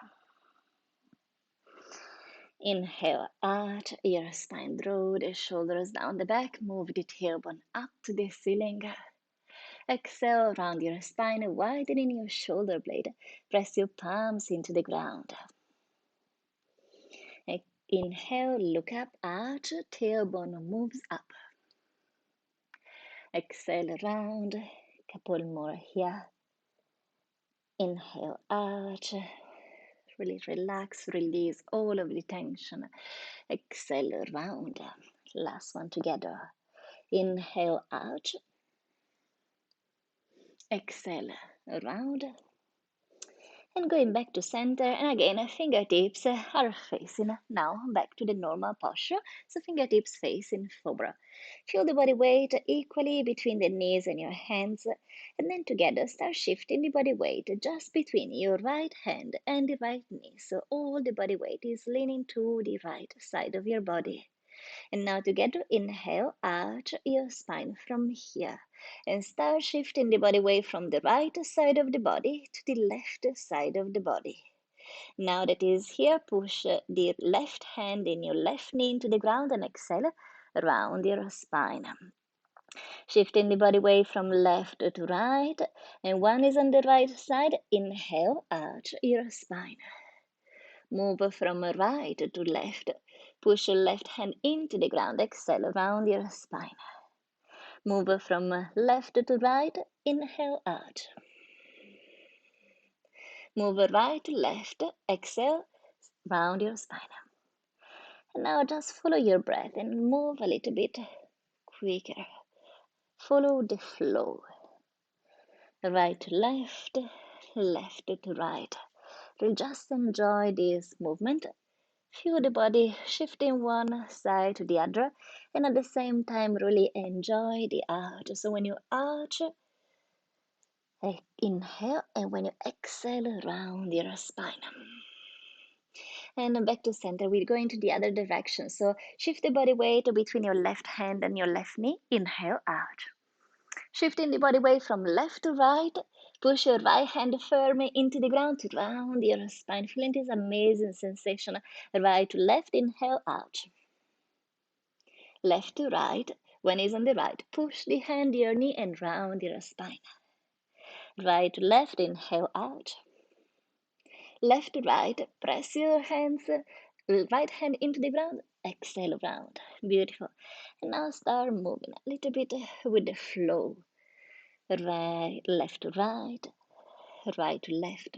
Inhale, arch your spine. Draw the shoulders down the back. Move the tailbone up to the ceiling. Exhale, round your spine, widening your shoulder blade. Press your palms into the ground. Inhale, look up, arch. Tailbone moves up. Exhale, round. Couple more here. Inhale, arch. Really relax, release all of the tension. Exhale, round. Last one together. Inhale, arch. Exhale, round. And going back to center, and again, fingertips are facing now back to the normal posture. So fingertips facing forward. Feel the body weight equally between the knees and your hands. And then together, start shifting the body weight just between your right hand and the right knee. So all the body weight is leaning to the right side of your body. And now together, inhale, arch your spine from here. And start shifting the body weight from the right side of the body to the left side of the body. Now that is here, push the left hand in your left knee into the ground and exhale, round your spine. Shifting the body weight from left to right. And one is on the right side. Inhale, arch your spine. Move from right to left. Push your left hand into the ground. Exhale, around your spine. Move from left to right. Inhale, arch. Move right to left. Exhale, round your spine. Now just follow your breath and move a little bit quicker. Follow the flow. Right to left, left to right. We'll just enjoy this movement. Feel the body shifting one side to the other, and at the same time really enjoy the arch. So when you arch, inhale, and when you exhale, around your spine. And back to center, we're going to the other direction. So shift the body weight between your left hand and your left knee. Inhale, arch. Shifting the body weight from left to right. Push your right hand firmly into the ground to round your spine. Feeling this amazing sensation. Right to left, inhale, arch. Left to right. When it's on the right, push the hand, your knee, and round your spine. Right to left, inhale, arch. Left to right, press your hands, right hand into the ground, exhale round. Beautiful. And now start moving a little bit with the flow. Right, left to right, right to left.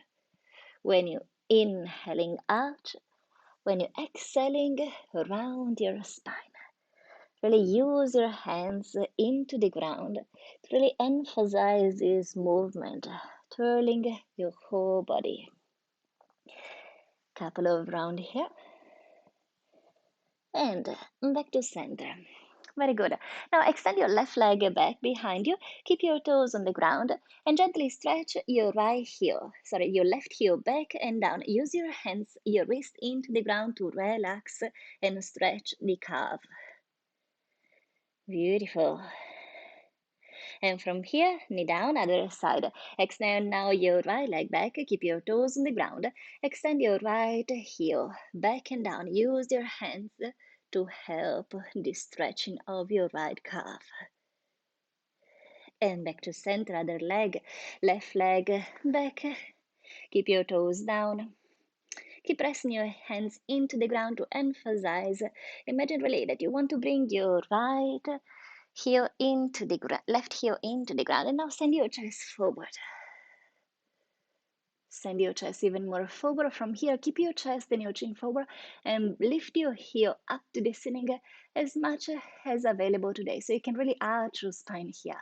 When you inhaling out, when you exhaling, around your spine. Really use your hands into the ground to really emphasize this movement, twirling your whole body. Couple of round here. And back to center. Very good. Now extend your left leg back behind you. Keep your toes on the ground and gently stretch your your left heel back and down. Use your hands, your wrist into the ground to relax and stretch the calf. Beautiful. And from here, knee down, other side. Extend now your right leg back. Keep your toes on the ground. Extend your right heel back and down. Use your hands to help the stretching of your right calf. And back to center, other leg, left leg back. Keep your toes down. Keep pressing your hands into the ground to emphasize. Imagine really that you want to bring your right heel into the ground, left heel into the ground, and now send your chest forward. Send your chest even more forward from here. Keep your chest and your chin forward and lift your heel up to the ceiling as much as available today. So you can really arch your spine here.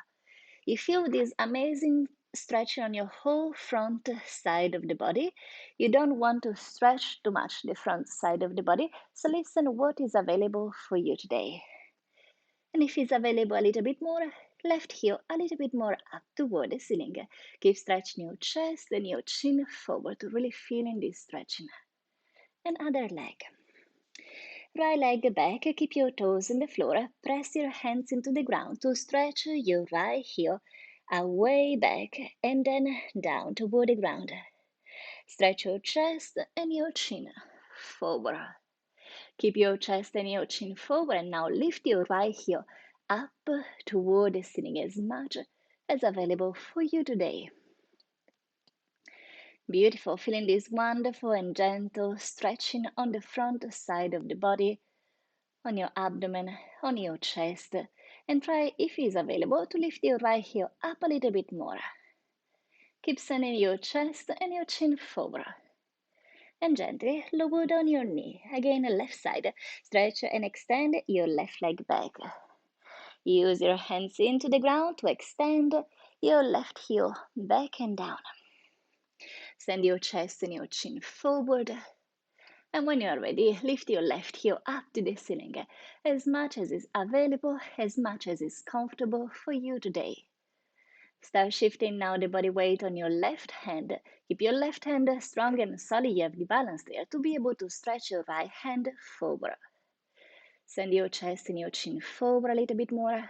You feel this amazing stretch on your whole front side of the body. You don't want to stretch too much the front side of the body. So listen what is available for you today. And if it's available a little bit more, left heel a little bit more up toward the ceiling. Keep stretching your chest and your chin forward to really feeling this stretching. And other leg. Right leg back, keep your toes on the floor. Press your hands into the ground to stretch your right heel away back and then down toward the ground. Stretch your chest and your chin forward. Keep your chest and your chin forward and now lift your right heel up toward the ceiling as much as available for you today. Beautiful, feeling this wonderful and gentle stretching on the front side of the body, on your abdomen, on your chest, and try, if it's available, to lift your right heel up a little bit more. Keep sending your chest and your chin forward. And gently lower down your knee. Again, left side. Stretch and extend your left leg back. Use your hands into the ground to extend your left heel back and down. Send your chest and your chin forward. And when you are ready, lift your left heel up to the ceiling as much as is available, as much as is comfortable for you today. Start shifting now the body weight on your left hand. Keep your left hand strong and solid. You have the balance there to be able to stretch your right hand forward. Send your chest and your chin forward a little bit more.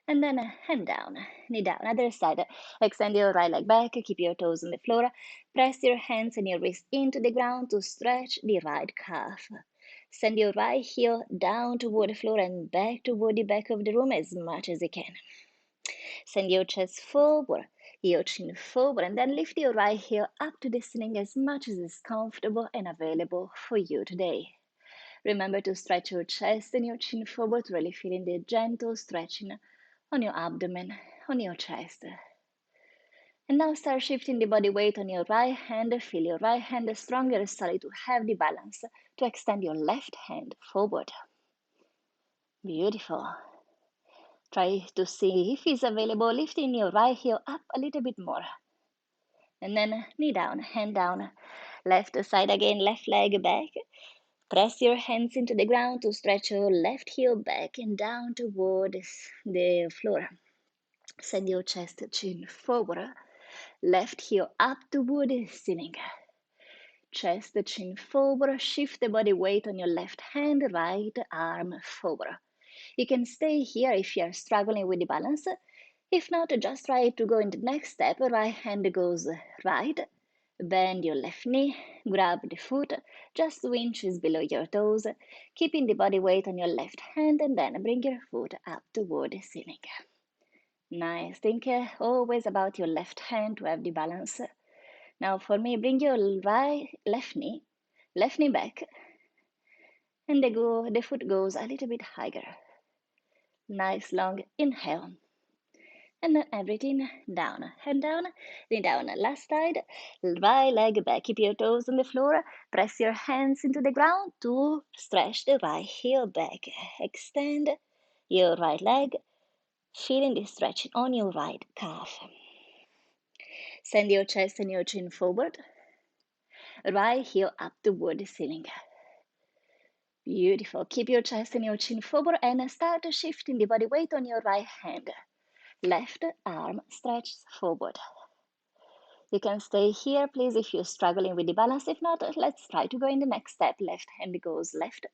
And then hand down, knee down, other side. Extend your right leg back, keep your toes on the floor. Press your hands and your wrist into the ground to stretch the right calf. Send your right heel down toward the floor and back toward the back of the room as much as you can. Send your chest forward, your chin forward, and then lift your right heel up to the ceiling as much as is comfortable and available for you today. Remember to stretch your chest and your chin forward, really feeling the gentle stretching on your abdomen, on your chest. And now start shifting the body weight on your right hand. Feel your right hand stronger, solid, to have the balance, to extend your left hand forward. Beautiful. Try to see if it's available, lifting your right heel up a little bit more. And then knee down, hand down. Left side again, left leg back. Press your hands into the ground to stretch your left heel back and down towards the floor. Send your chest, chin forward. Left heel up toward the ceiling. Chest, chin forward. Shift the body weight on your left hand, right arm forward. You can stay here if you are struggling with the balance. If not, just try to go in the next step. Right hand goes right. Bend your left knee, grab the foot just 2 inches below your toes, keeping the body weight on your left hand, and then bring your foot up toward the ceiling. Nice. Think always about your left hand to have the balance. Now for me, bring your left knee back, and the foot goes a little bit higher. Nice long inhale. And then everything down, head down, knee down. Last side, right leg back. Keep your toes on the floor. Press your hands into the ground to stretch the right heel back. Extend your right leg, feeling the stretching on your right calf. Send your chest and your chin forward. Right heel up toward the ceiling. Beautiful. Keep your chest and your chin forward and start shifting the body weight on your right hand. Left arm stretches forward. You can stay here, please, if you're struggling with the balance. If not, let's try to go in the next step. Left hand goes left.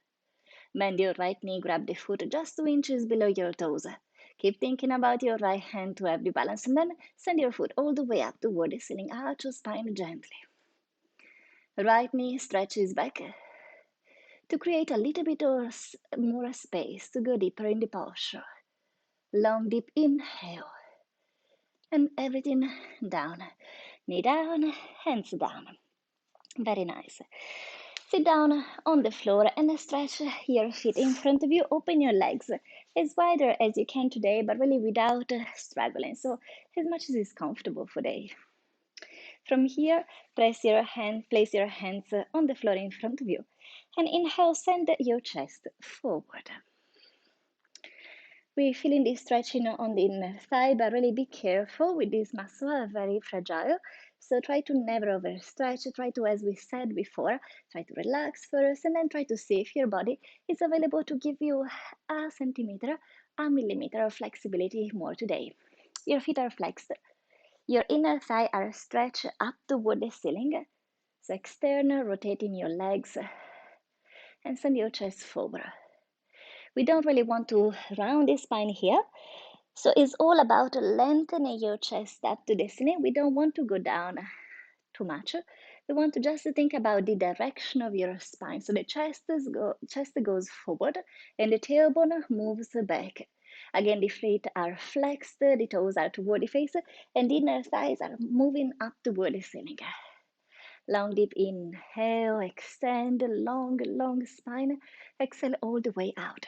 Bend your right knee, grab the foot just 2 inches below your toes. Keep thinking about your right hand to have the balance, and then send your foot all the way up toward the ceiling. Arch your spine gently. Right knee stretches back to create a little bit more space to go deeper in the posture. Long, deep inhale. And everything down. Knee down, hands down. Very nice. Sit down on the floor and stretch your feet in front of you. Open your legs as wider as you can today, but really without struggling. So as much as is comfortable for today. From here, place your hands on the floor in front of you. And inhale, send your chest forward. We're feeling this stretching on the inner thigh, but really be careful with this muscle, are very fragile. So try to never overstretch. Try to, as we said before, try to relax first and then try to see if your body is available to give you a centimeter, a millimeter of flexibility more today. Your feet are flexed. Your inner thigh are stretched up toward the ceiling. So external, rotating your legs and send your chest forward. We don't really want to round the spine here. So it's all about lengthening your chest up to the ceiling. We don't want to go down too much. We want to just think about the direction of your spine. So the chest goes forward and the tailbone moves back. Again, the feet are flexed, the toes are toward the face, and the inner thighs are moving up toward the ceiling. Long, deep inhale, extend, long spine. Exhale all the way out.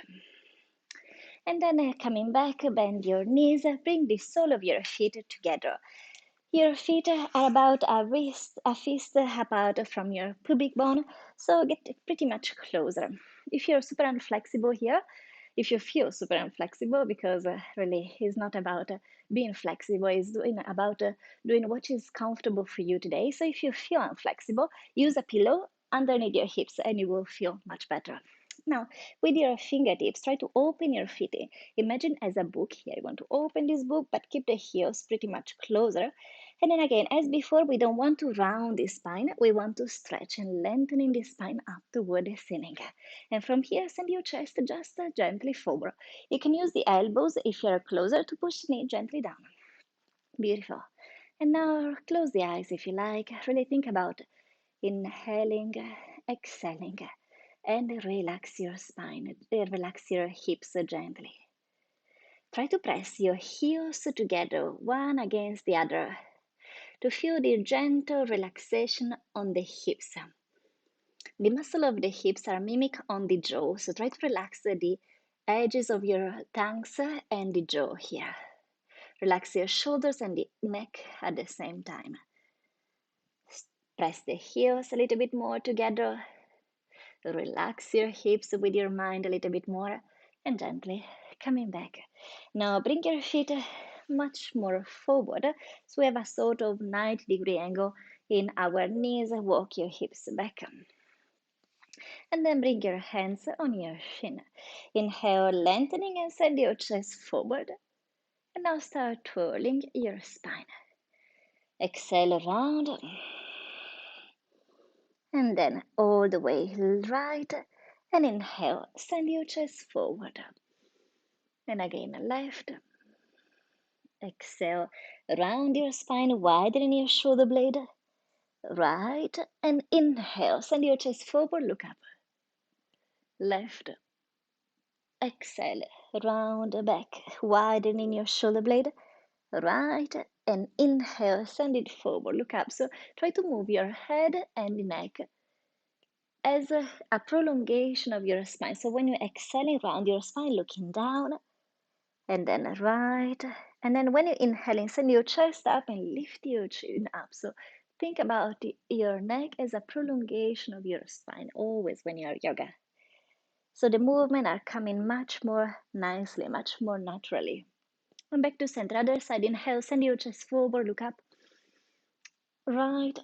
And then coming back, bend your knees, bring the sole of your feet together. Your feet are about a fist apart from your pubic bone, so get pretty much closer. If you're super inflexible here, if you feel super inflexible, because really it's not about being flexible, it's about doing what is comfortable for you today. So if you feel inflexible, use a pillow underneath your hips and you will feel much better. Now, with your fingertips, try to open your feet. Imagine as a book here. You want to open this book, but keep the heels pretty much closer. And then again, as before, we don't want to round the spine. We want to stretch and lengthening the spine up toward the ceiling. And from here, send your chest just gently forward. You can use the elbows if you're closer to push the knee gently down. Beautiful. And now close the eyes if you like. Really think about inhaling, exhaling, and relax your spine. Relax your hips gently. Try to press your heels together, one against the other, to feel the gentle relaxation on the hips. The muscle of the hips are mimic on the jaw, so try to relax the edges of your tongues and the jaw here. Relax your shoulders and the neck at the same time. Press the heels a little bit more together. Relax your hips with your mind a little bit more and gently coming back. Now bring your feet much more forward. So we have a sort of 90-degree angle in our knees. Walk your hips back. And then bring your hands on your shin. Inhale, lengthening and send your chest forward. And now start twirling your spine. Exhale around. And then all the way right. And inhale, send your chest forward. And again, left. Exhale, round your spine, widen your shoulder blade. Right. And inhale, send your chest forward, look up. Left. Exhale, round back, widening your shoulder blade. Right. And inhale, send it forward, look up. So try to move your head and neck as a prolongation of your spine. So when you're exhaling round your spine, looking down, and then right. And then when you're inhaling, send your chest up and lift your chin up. So think about your neck as a prolongation of your spine, always when you're yoga. So the movement are coming much more nicely, much more naturally. And back to center, other side, inhale, send your chest forward, look up. Right.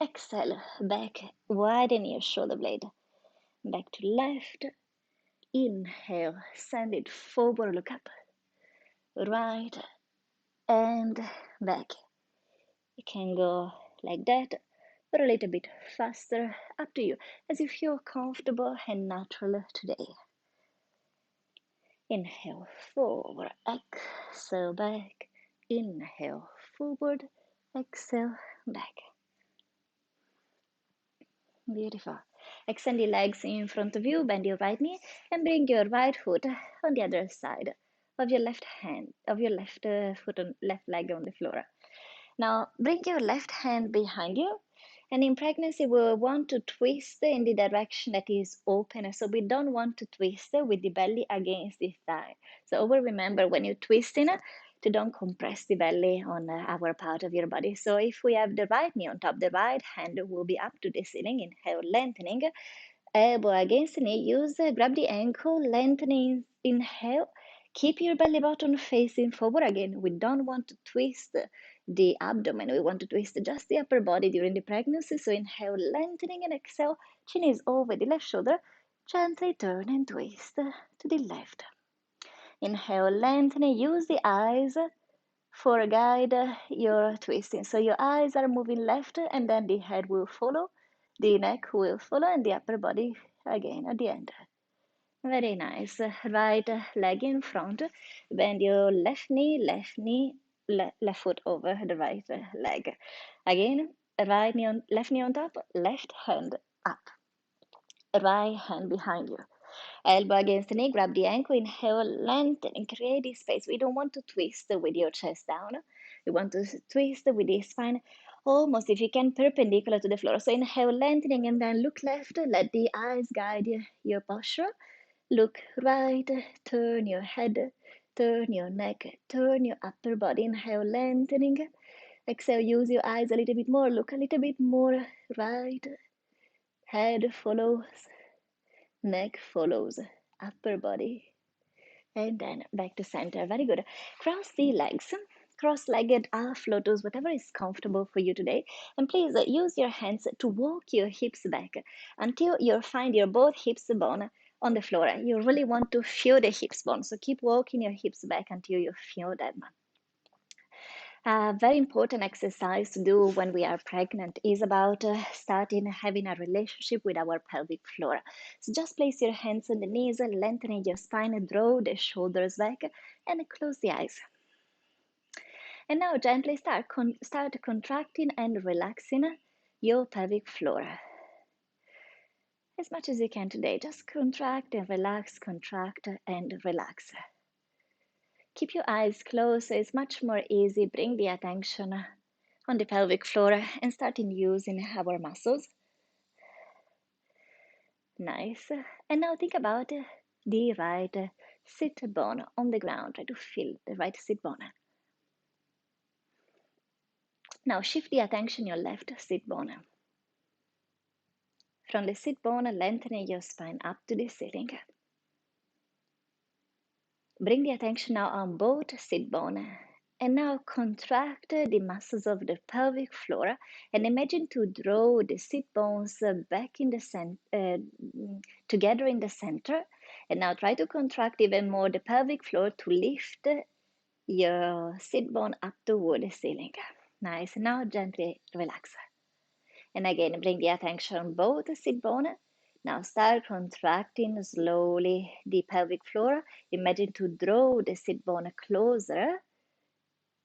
Exhale, back, widen your shoulder blade. Back to left. Inhale, send it forward, look up. Right and back. You can go like that or a little bit faster, up to you, as you feel comfortable and natural today. Inhale forward, exhale back. Inhale forward, exhale back. Beautiful. Extend the legs in front of you, bend your right knee, and bring your right foot on the other side of your left hand, of your left foot on left leg on the floor. Now bring your left hand behind you, and in pregnancy we want to twist in the direction that is open. So we don't want to twist with the belly against the thigh. So always remember when you're twisting to don't compress the belly on our part of your body. So if we have the right knee on top, the right hand will be up to the ceiling. Inhale, lengthening, elbow against the knee. Use grab the ankle, lengthening. Inhale, keep your belly button facing forward again. We don't want to twist the abdomen. We want to twist just the upper body during the pregnancy. So inhale, lengthening, and exhale. Chin is over the left shoulder. Gently turn and twist to the left. Inhale, lengthening. Use the eyes for a guide your twisting. So your eyes are moving left and then the head will follow, the neck will follow, and the upper body again at the end. Very nice. Right leg in front. Bend your left knee, left foot over the right leg. Again, right knee on, left knee on top, left hand up. Right hand behind you. Elbow against the knee, grab the ankle, inhale, lengthen, and create this space. We don't want to twist with your chest down. We want to twist with the spine almost, if you can, perpendicular to the floor. So inhale, lengthening, and then look left. Let the eyes guide your posture. Look right, turn your head, turn your neck, turn your upper body. Inhale, lengthening. Exhale, use your eyes a little bit more. Look a little bit more right. Head follows, neck follows, upper body. And then back to center. Very good. Cross the legs. Cross-legged, half lotus, whatever is comfortable for you today. And please use your hands to walk your hips back until you find your both hips bone on the floor. You really want to feel the hips bone. So keep walking your hips back until you feel them. A very important exercise to do when we are pregnant is about starting having a relationship with our pelvic floor. So just place your hands on the knees, lengthening your spine, draw the shoulders back, and close the eyes. And now gently start contracting and relaxing your pelvic floor. As much as you can today, just contract and relax, contract and relax. Keep your eyes closed so it's much more easy. Bring the attention on the pelvic floor and starting using our muscles. Nice. And now think about the right sit bone on the ground. Try to feel the right sit bone. Now shift the attention your left sit bone. From the sit bone, lengthening your spine up to the ceiling. Bring the attention now on both sit bone. And now contract the muscles of the pelvic floor and imagine to draw the sit bones back in the together in the center. And now try to contract even more the pelvic floor to lift your sit bone up toward the ceiling. Nice. Now gently relax. And again, bring the attention on both sit bone. Now start contracting slowly the pelvic floor. Imagine to draw the sit bone closer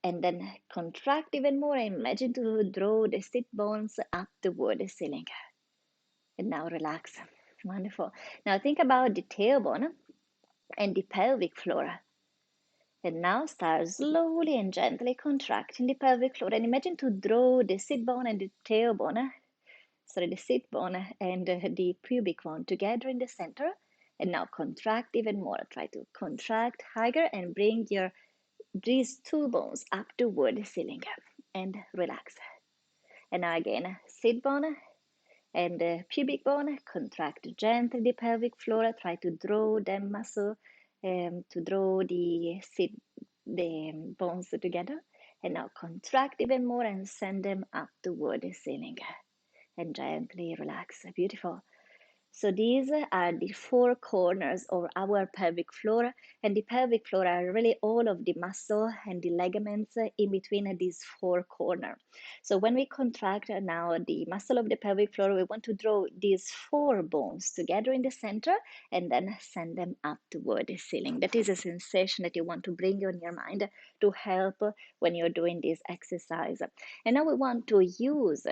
and then contract even more. Imagine to draw the sit bones up toward the ceiling. And now relax. Wonderful. Now think about the tailbone and the pelvic floor. And now start slowly and gently contracting the pelvic floor. And imagine to draw the sit bone and the tailbone, the sit bone and the pubic bone together in the center. And now contract even more. Try to contract higher and bring these two bones up toward the ceiling and relax. And now again, sit bone and pubic bone, contract gently the pelvic floor. Try to draw the muscle to draw the bones together. And now contract even more and send them up toward the ceiling and gently relax. Beautiful. So these are the four corners of our pelvic floor, and the pelvic floor are really all of the muscle and the ligaments in between these four corners. So when we contract now the muscle of the pelvic floor, we want to draw these four bones together in the center and then send them up toward the ceiling. That is a sensation that you want to bring in your mind to help when you're doing this exercise. And now we want to use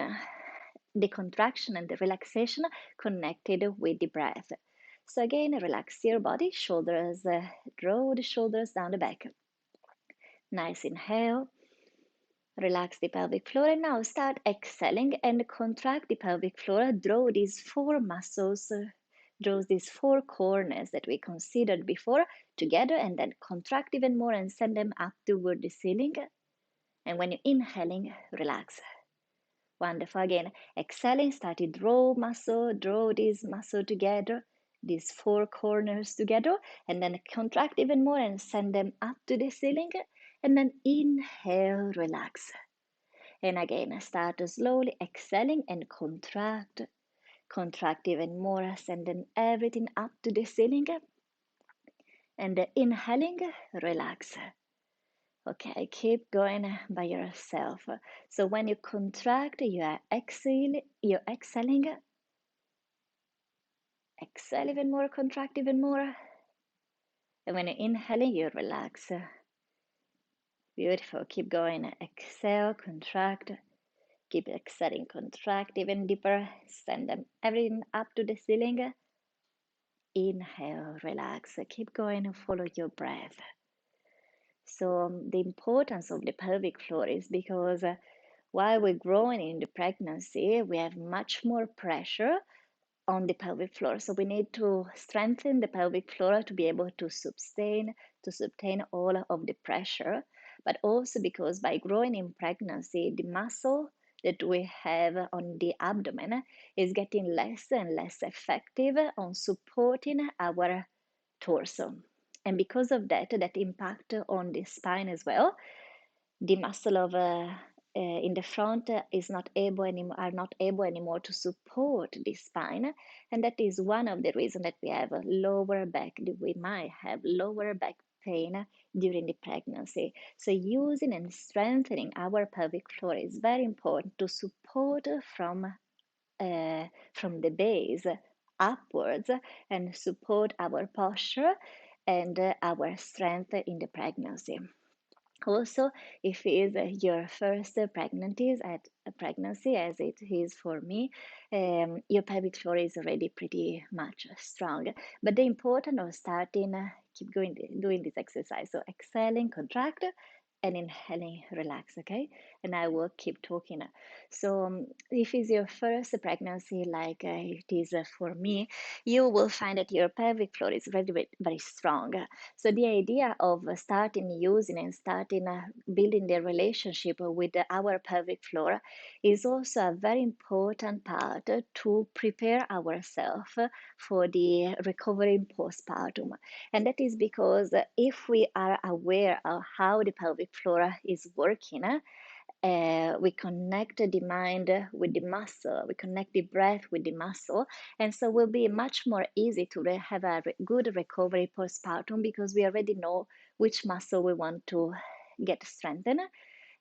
the contraction and the relaxation connected with the breath. So again, relax your body, shoulders, draw the shoulders down the back. Nice inhale, relax the pelvic floor, and now start exhaling and contract the pelvic floor. Draw these four muscles, draw these four corners that we considered before together, and then contract even more and send them up toward the ceiling. And when you're inhaling, relax. Wonderful. Again, exhaling, start to draw this muscle together, these four corners together, and then contract even more and send them up to the ceiling. And then inhale, relax. And again, start slowly exhaling and contract even more, sending everything up to the ceiling. And inhaling, relax. Okay, keep going by yourself. So when you contract, you're exhaling, exhale even more, contract even more. And when you're inhaling, you relax. Beautiful, keep going. Exhale, contract, keep exhaling, contract even deeper. Send them everything up to the ceiling. Inhale, relax, keep going and follow your breath. So the importance of the pelvic floor is because while we're growing in the pregnancy, we have much more pressure on the pelvic floor. So we need to strengthen the pelvic floor to be able to sustain all of the pressure. But also because by growing in pregnancy, the muscle that we have on the abdomen is getting less and less effective on supporting our torso. And because of that, that impact on the spine as well, the muscle of in the front are not able anymore to support the spine, and that is one of the reasons that we have a lower back. We might have lower back pain during the pregnancy. So using and strengthening our pelvic floor is very important to support from the base upwards and support our posture and our strength in the pregnancy. Also, if it is your first pregnancy, as it is for me, your pelvic floor is already pretty much strong. But the important of starting, keep going, doing this exercise. So exhaling, contract, and inhaling, relax, okay? And I will keep talking. So, if it's your first pregnancy, like it is for me, you will find that your pelvic floor is very, very, very strong. So, the idea of starting using and starting building the relationship with our pelvic floor is also a very important part to prepare ourselves for the recovery postpartum. And that is because if we are aware of how the pelvic floor is working, we connect the mind with the muscle, we connect the breath with the muscle, and so it will be much more easy to have a good recovery postpartum because we already know which muscle we want to get strengthened.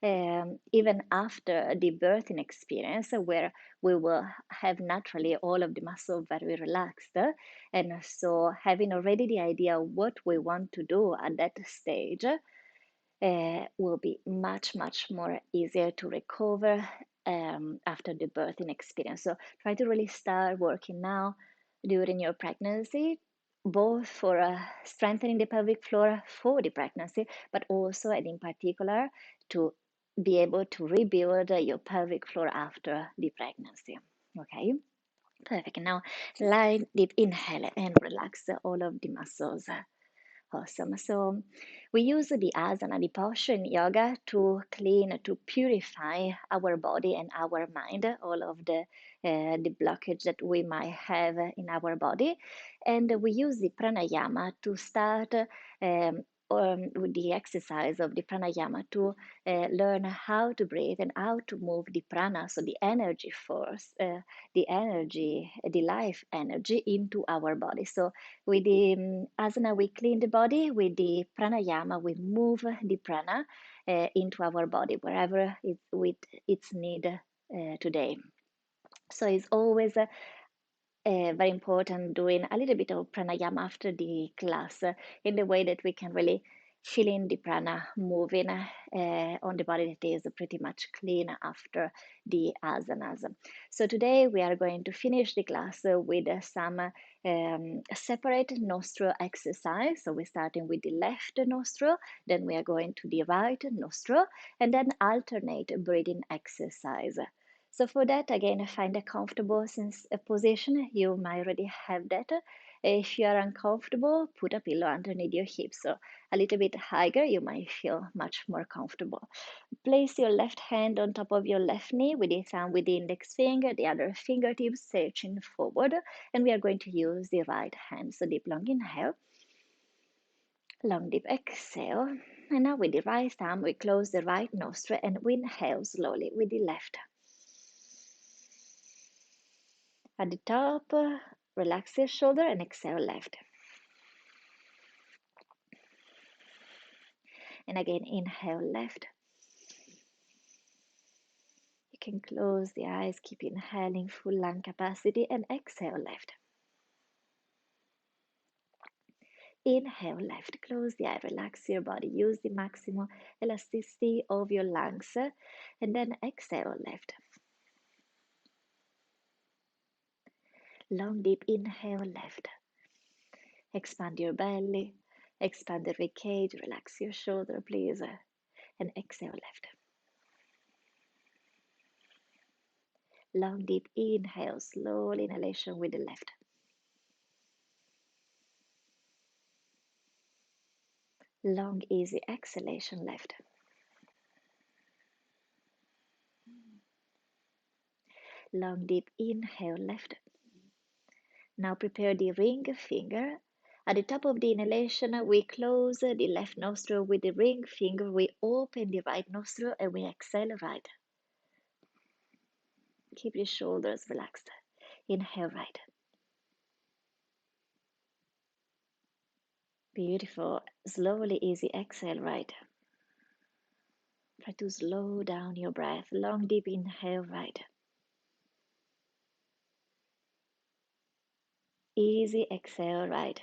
Even after the birthing experience, where we will have naturally all of the muscle very relaxed. And so, having already the idea of what we want to do at that stage, will be much more easier to recover after the birthing experience. So try to really start working now during your pregnancy, both for strengthening the pelvic floor for the pregnancy, but also and in particular to be able to rebuild your pelvic floor after the pregnancy. Okay, perfect. Now, lie deep inhale and relax all of the muscles. Awesome. So we use the asana, the posture in yoga to clean, to purify our body and our mind, all of the blockage that we might have in our body. And we use the pranayama to start with the exercise of the pranayama to learn how to breathe and how to move the prana, so the energy force, the energy, the life energy into our body. So with the asana, we clean the body. With the pranayama, we move the prana into our body wherever it's needed today. So it's always very important doing a little bit of pranayama after the class in the way that we can really feel in the prana moving on the body that is pretty much clean after the asanas. So today we are going to finish the class with some separate nostril exercise. So we're starting with the left nostril, then we are going to the right nostril, and then alternate breathing exercise. So for that, again, find a comfortable position. You might already have that. If you are uncomfortable, put a pillow underneath your hips. So a little bit higher, you might feel much more comfortable. Place your left hand on top of your left knee with the thumb with the index finger, the other fingertips stretching forward. And we are going to use the right hand. So deep, long inhale, long deep exhale. And now with the right thumb, we close the right nostril and we inhale slowly with the left. At the top, relax your shoulder and exhale left. And again, inhale left. You can close the eyes, keep inhaling full lung capacity and exhale left. Inhale left, close the eye, relax your body, use the maximum elasticity of your lungs, and then exhale left. Long deep inhale left. Expand your belly, expand the ribcage, relax your shoulder, please, and exhale left. Long deep inhale, slowly inhalation with the left. Long easy exhalation left. Long deep inhale left. Now prepare the ring finger. At the top of the inhalation, we close the left nostril with the ring finger. We open the right nostril and we exhale right. Keep your shoulders relaxed. Inhale right. Beautiful. Slowly, easy exhale right. Try to slow down your breath. Long, deep inhale right. Easy exhale right.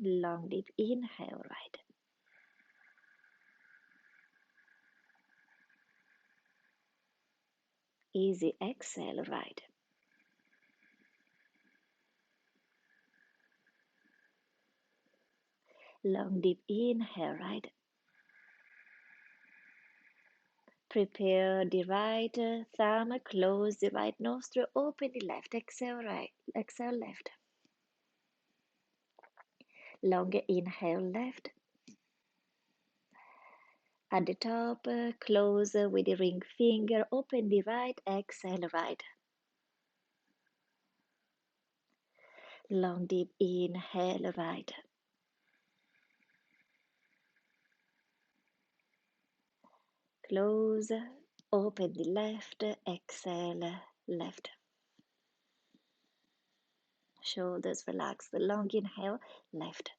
Long, deep inhale right. Easy exhale right. Long deep inhale, right? Prepare the right thumb, close the right nostril, open the left, exhale right, exhale left. Long inhale left. At the top, close with the ring finger, open the right, exhale right. Long deep inhale right. Close, open the left, exhale left. Shoulders relax, the long inhale left.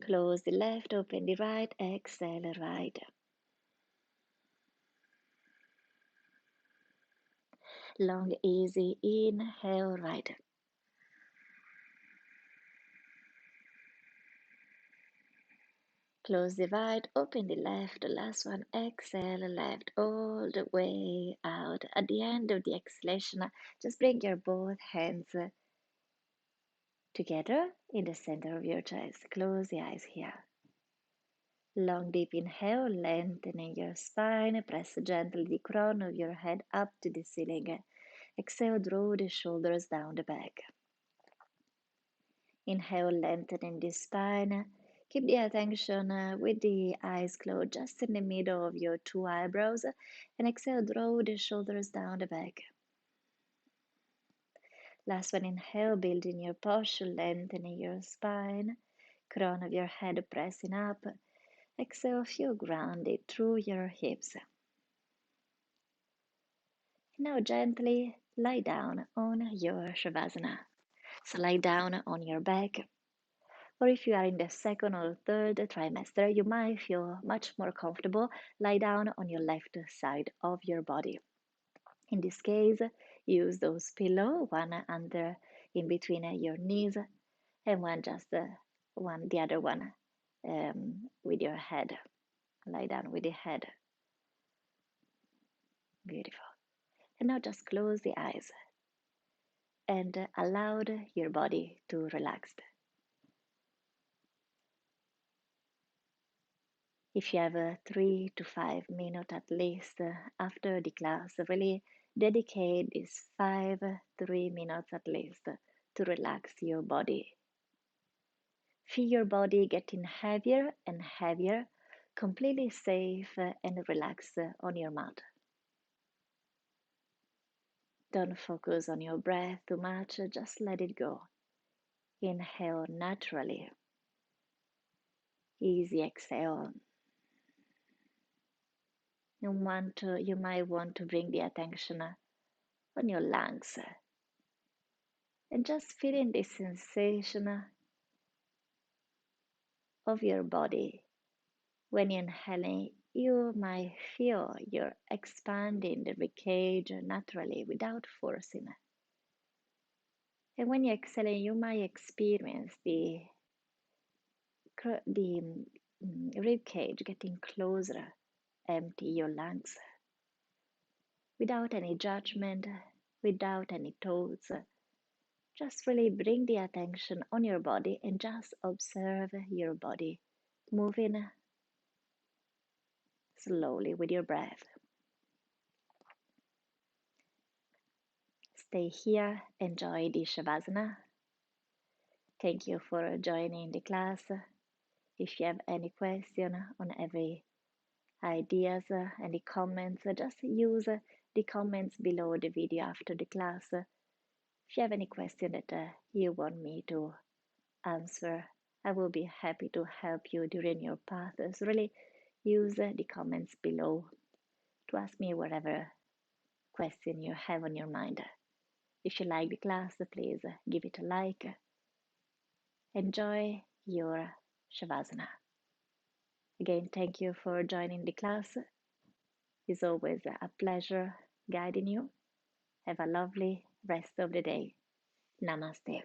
Close the left, open the right, exhale right. Long easy inhale right. Close the right, open the left, the last one, exhale left, all the way out. At the end of the exhalation, just bring your both hands together in the center of your chest. Close the eyes here. Long deep inhale, lengthening your spine, press gently the crown of your head up to the ceiling. Exhale, draw the shoulders down the back. Inhale, lengthening the spine. Keep the attention with the eyes closed just in the middle of your two eyebrows. And exhale, draw the shoulders down the back. Last one, inhale, building your posture, lengthening your spine. Crown of your head pressing up. Exhale, feel grounded through your hips. Now gently lie down on your Shavasana. So lie down on your back. Or if you are in the second or third trimester, you might feel much more comfortable lie down on your left side of your body. In this case, use those pillows, one under in between your knees and one just the other one with your head. Lie down with the head. Beautiful. And now just close the eyes and allow your body to relax. If you have 3 to 5 minutes at least after the class, really dedicate these 3 minutes at least to relax your body. Feel your body getting heavier and heavier, completely safe and relaxed on your mat. Don't focus on your breath too much, just let it go. Inhale naturally. Easy exhale. You might want to bring the attention on your lungs and just feeling the sensation of your body. When you're inhaling, you might feel you're expanding the ribcage naturally without forcing. And when you're exhaling, you might experience the ribcage getting closer, empty your lungs without any judgment, without any thoughts. Just really bring the attention on your body and just observe your body moving slowly with your breath. Stay here, enjoy the Shavasana. Thank you for joining the class. If you have any question on every ideas, any comments, just use the comments below the video after the class. If you have any question that you want me to answer, I will be happy to help you during your path. So really use the comments below to ask me whatever question you have on your mind. If you like the class, please give it a like. Enjoy your Shavasana. Again, thank you for joining the class. It's always a pleasure guiding you. Have a lovely rest of the day. Namaste.